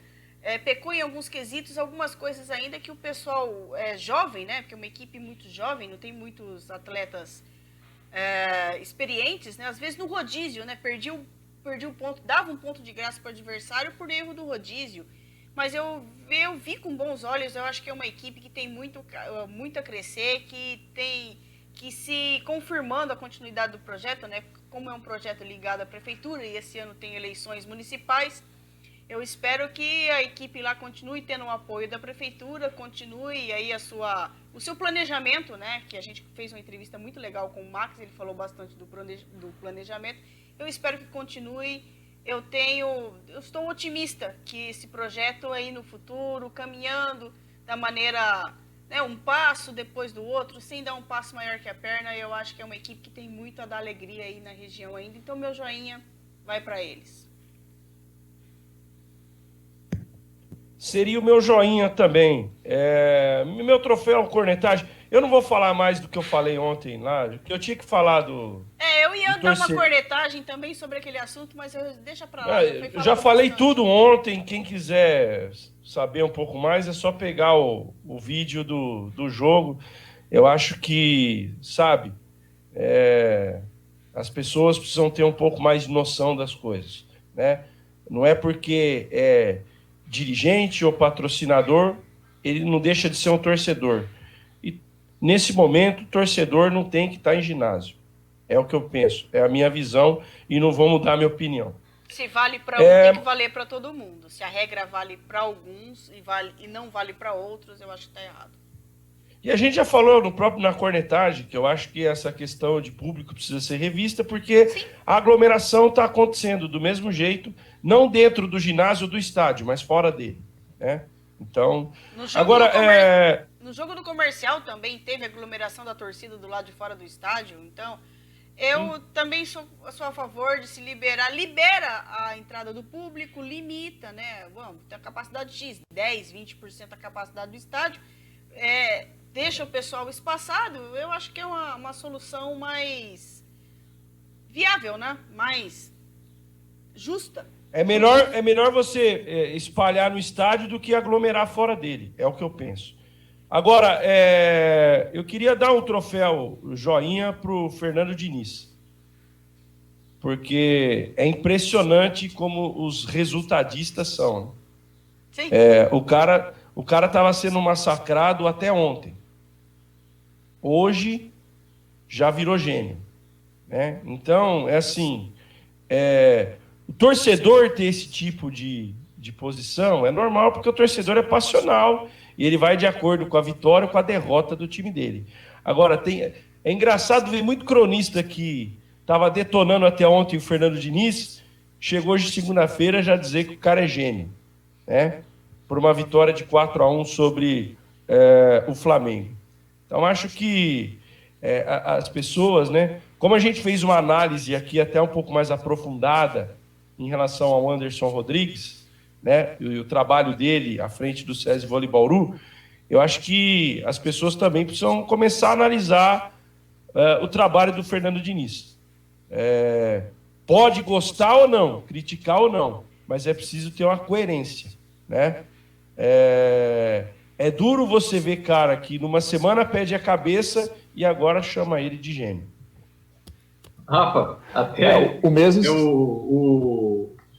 pecou em alguns quesitos, algumas coisas ainda que o pessoal jovem, né? Porque é uma equipe muito jovem, não tem muitos atletas experientes, né? Às vezes no rodízio, né? Perdi o ponto, dava um ponto de graça para o adversário por erro do rodízio. Mas eu vi com bons olhos, eu acho que é uma equipe que tem muito a crescer, que se confirmando a continuidade do projeto, né? Como é um projeto ligado à prefeitura e esse ano tem eleições municipais, eu espero que a equipe lá continue tendo o apoio da prefeitura, continue aí o seu planejamento, né? Que a gente fez uma entrevista muito legal com o Max, ele falou bastante do planejamento. Eu espero que continue. Eu estou otimista que esse projeto aí no futuro, caminhando da maneira, né, um passo depois do outro, sem dar um passo maior que a perna, eu acho que é uma equipe que tem muito a dar alegria aí na região ainda. Então, meu joinha vai para eles. Seria o meu joinha também. Meu troféu é um cornetagem. Eu não vou falar mais do que eu falei ontem lá, porque eu tinha que falar do... eu ia dar uma cornetagem também sobre aquele assunto, mas deixa pra lá. Eu já falei tudo ontem. Quem quiser saber um pouco mais, é só pegar o vídeo do jogo. Eu acho que, sabe, as pessoas precisam ter um pouco mais de noção das coisas, né? Não é porque é dirigente ou patrocinador, ele não deixa de ser um torcedor. E nesse momento, o torcedor não tem que estar em ginásio. É o que eu penso, é a minha visão e não vou mudar a minha opinião. Se vale para tem que valer para todo mundo. Se a regra vale para alguns e não vale para outros, eu acho que está errado. E a gente já falou na cornetagem que eu acho que essa questão de público precisa ser revista, porque sim, a aglomeração está acontecendo do mesmo jeito, não dentro do ginásio do estádio, mas fora dele, né? Então, no jogo do comercial também teve aglomeração da torcida do lado de fora do estádio, então eu também sou a favor de se libera a entrada do público, limita, né? Bom, tem a capacidade X, 10, 20% da capacidade do estádio, deixa o pessoal espaçado. Eu acho que é uma solução mais viável, né? Mais justa. É melhor você espalhar no estádio do que aglomerar fora dele, é o que eu penso. Agora, eu queria dar um troféu joinha para o Fernando Diniz, porque é impressionante como os resultadistas são. Sim. O cara estava sendo massacrado até ontem. Hoje já virou gênio, né? Então, assim, o torcedor ter esse tipo de posição é normal, porque o torcedor é passional e ele vai de acordo com a vitória ou com a derrota do time dele. Agora, é engraçado ver muito cronista que estava detonando até ontem o Fernando Diniz, chegou hoje segunda-feira já dizer que o cara é gênio, né? Por uma vitória de 4-1 sobre o Flamengo. Então, acho que as pessoas, né? Como a gente fez uma análise aqui até um pouco mais aprofundada em relação ao Anderson Rodrigues, né? E o trabalho dele à frente do SESI Vôlei Bauru, eu acho que as pessoas também precisam começar a analisar o trabalho do Fernando Diniz. Pode gostar ou não, criticar ou não, mas é preciso ter uma coerência, né? É duro você ver cara que numa semana pede a cabeça e agora chama ele de gênio. Rafa, até o mesmo.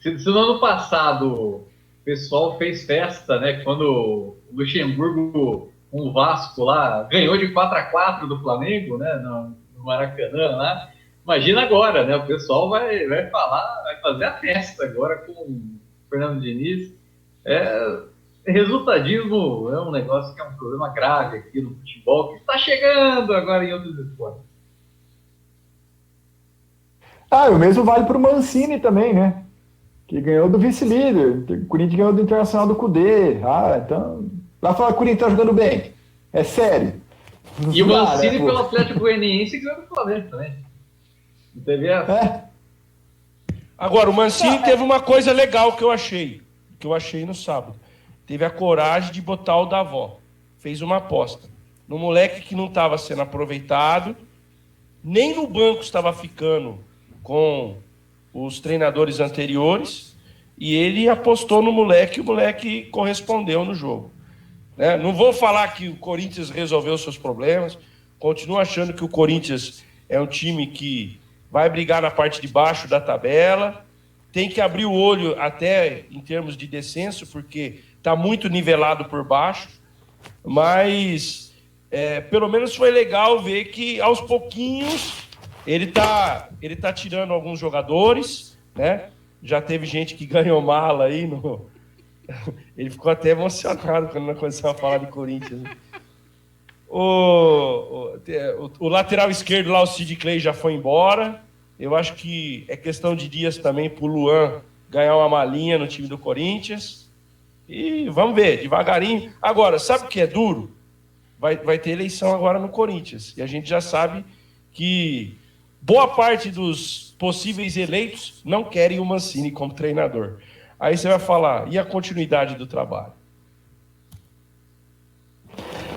Se no ano passado o pessoal fez festa, né? Quando o Luxemburgo, com o Vasco lá, ganhou de 4-4 do Flamengo, né? No Maracanã lá. Imagina agora, né? O pessoal vai falar, vai fazer a festa agora com o Fernando Diniz. Resultadismo é um negócio que é um problema grave aqui no futebol, que está chegando agora em outros esportes. O mesmo vale para o Mancini também, né? Que ganhou do vice-líder. O Corinthians ganhou do Internacional do Cudê. Então, Vai falar que o Corinthians tá jogando bem. É sério. E o Mancini pô. pelo Atlético Goianiense que ganhou do Flamengo também. Não teve essa? É. Agora, o Mancini teve uma coisa legal que eu achei no sábado. Teve a coragem de botar o Davó. Fez uma aposta. No moleque que não estava sendo aproveitado, nem no banco estava ficando com os treinadores anteriores, e ele apostou no moleque e o moleque correspondeu no jogo. Né? Não vou falar que o Corinthians resolveu seus problemas, continuo achando que o Corinthians é um time que vai brigar na parte de baixo da tabela, tem que abrir o olho até em termos de descenso, porque está muito nivelado por baixo, mas pelo menos foi legal ver que aos pouquinhos ele tá tirando alguns jogadores, né? Já teve gente que ganhou mala aí, ele ficou até emocionado quando nós começamos a falar de Corinthians. Né? O lateral esquerdo lá, o Sid Clay, já foi embora. Eu acho que é questão de dias também para o Luan ganhar uma malinha no time do Corinthians. E vamos ver, devagarinho. Agora, sabe o que é duro? Vai ter eleição agora no Corinthians. E a gente já sabe que boa parte dos possíveis eleitos não querem o Mancini como treinador. Aí você vai falar, e a continuidade do trabalho?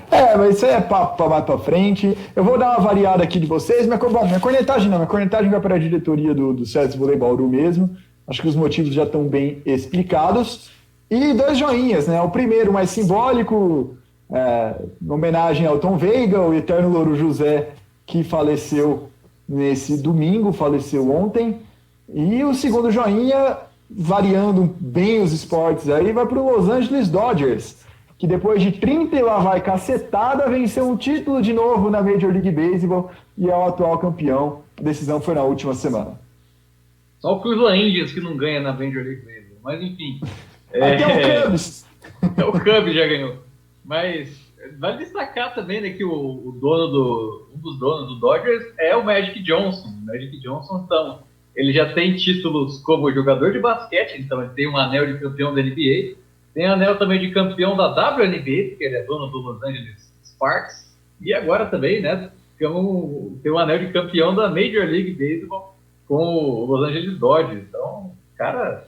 Mas isso é papo mais pra frente. Eu vou dar uma variada aqui de vocês, mas minha cornetagem vai para a diretoria do César Vôlei Bauru mesmo. Acho que os motivos já estão bem explicados. E 2 joinhas, né? O primeiro, mais simbólico, em homenagem ao Tom Veiga, o eterno Louro José, que faleceu nesse domingo, faleceu ontem. E o segundo joinha, variando bem os esportes aí, vai para o Los Angeles Dodgers, que depois de 30 e lá vai cacetada, venceu um título de novo na Major League Baseball e é o atual campeão. A decisão foi na última semana. Só o Cleveland Indians que não ganha na Major League Baseball, mas enfim. Até o Cubs. O Cubs já ganhou. Mas vale destacar também, né, que um dos donos do Dodgers é o Magic Johnson. O Magic Johnson, então, ele já tem títulos como jogador de basquete, então ele tem um anel de campeão da NBA, tem anel também de campeão da WNBA, porque ele é dono do Los Angeles Sparks, e agora também, né, tem um anel de campeão da Major League Baseball com o Los Angeles Dodgers. Então, cara,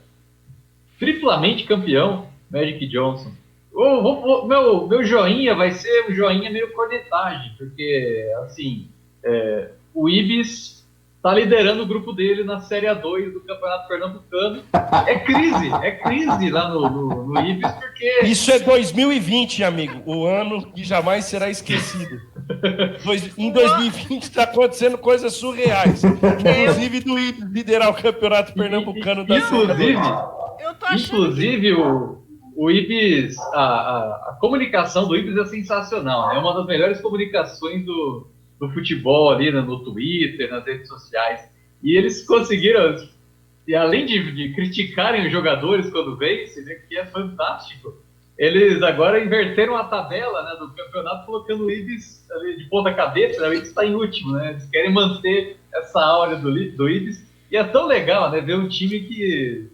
triplamente campeão, Magic Johnson. Meu joinha vai ser um joinha meio cornetagem, porque, assim, o Ibis tá liderando o grupo dele na Série A2 do Campeonato Pernambucano. É crise lá no Ibis, porque... Isso é 2020, amigo, o ano que jamais será esquecido. Em 2020 está acontecendo coisas surreais, inclusive do Ibis liderar o Campeonato Pernambucano da Série A2. Inclusive, o Ibis, a comunicação do Ibis é sensacional, né? É uma das melhores comunicações do futebol ali no Twitter, nas redes sociais. E eles conseguiram, e além de criticarem os jogadores quando vencem, né, que é fantástico, eles agora inverteram a tabela, né, do campeonato, colocando o Ibis ali de ponta cabeça, né? O Ibis está em último, né? Eles querem manter essa áurea do Ibis. E é tão legal, né, ver um time que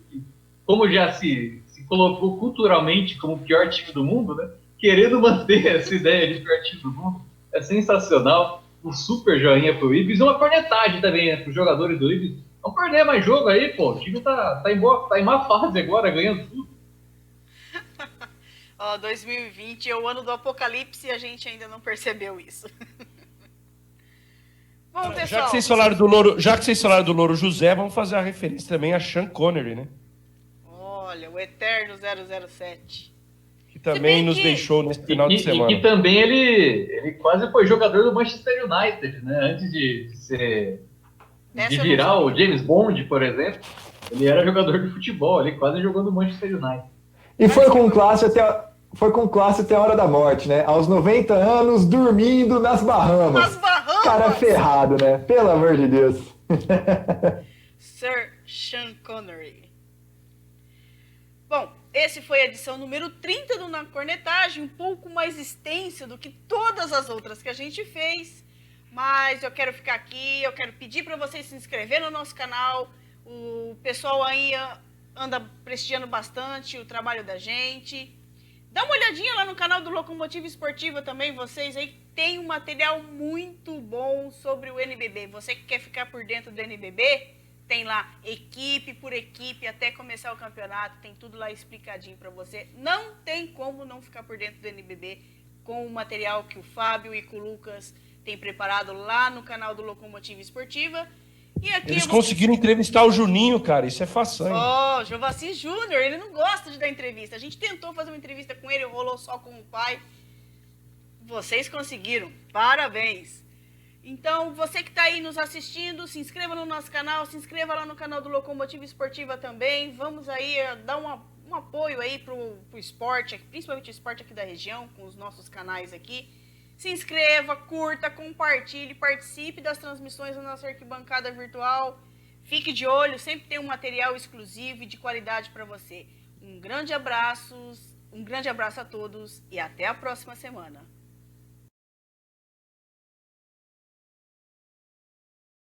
como já se colocou culturalmente como o pior time do mundo, né, querendo manter essa ideia de pior time do mundo. É sensacional. Um super joinha pro Ibis e uma cornetagem também, né, pros jogadores do Ibis. Não perder mais jogo aí, pô. O time tá em má fase agora, ganhando tudo. 2020 é o ano do apocalipse e a gente ainda não percebeu isso. Bom, pessoal, já que vocês falaram do Louro José, vamos fazer a referência também a Sean Connery, né? Olha, o eterno 007. Que também nos deixou nesse final de semana. E que também ele quase foi jogador do Manchester United, né? Antes de virar o James Bond, por exemplo, ele era jogador de futebol, ele quase jogou no Manchester United. E foi com classe até a hora da morte, né? Aos 90 anos, dormindo nas Bahamas. Nas Bahamas! Cara ferrado, né? Pelo amor de Deus. Sir Sean Connery. Bom, esse foi a edição número 30 do Na Cornetagem, um pouco mais extensa do que todas as outras que a gente fez, mas eu quero ficar aqui, eu quero pedir para vocês se inscreverem no nosso canal. O pessoal aí anda prestigiando bastante o trabalho da gente. Dá uma olhadinha lá no canal do Locomotiva Esportiva também, vocês aí. Tem um material muito bom sobre o NBB. Você que quer ficar por dentro do NBB, tem lá equipe por equipe até começar o campeonato. Tem tudo lá explicadinho para você. Não tem como não ficar por dentro do NBB com o material que o Fábio e que o Lucas têm preparado lá no canal do Locomotiva Esportiva. E aqui Eles conseguiram entrevistar o Juninho, cara, isso é façanha. Ó, Jovacim Júnior, ele não gosta de dar entrevista. A gente tentou fazer uma entrevista com ele, rolou só com o pai. Vocês conseguiram, parabéns. Então, você que está aí nos assistindo, se inscreva no nosso canal, se inscreva lá no canal do Locomotiva Esportiva também. Vamos aí dar um apoio aí pro esporte, principalmente o esporte aqui da região, com os nossos canais aqui. Se inscreva, curta, compartilhe, participe das transmissões da nossa arquibancada virtual. Fique de olho, sempre tem um material exclusivo e de qualidade para você. Um grande abraço a todos e até a próxima semana.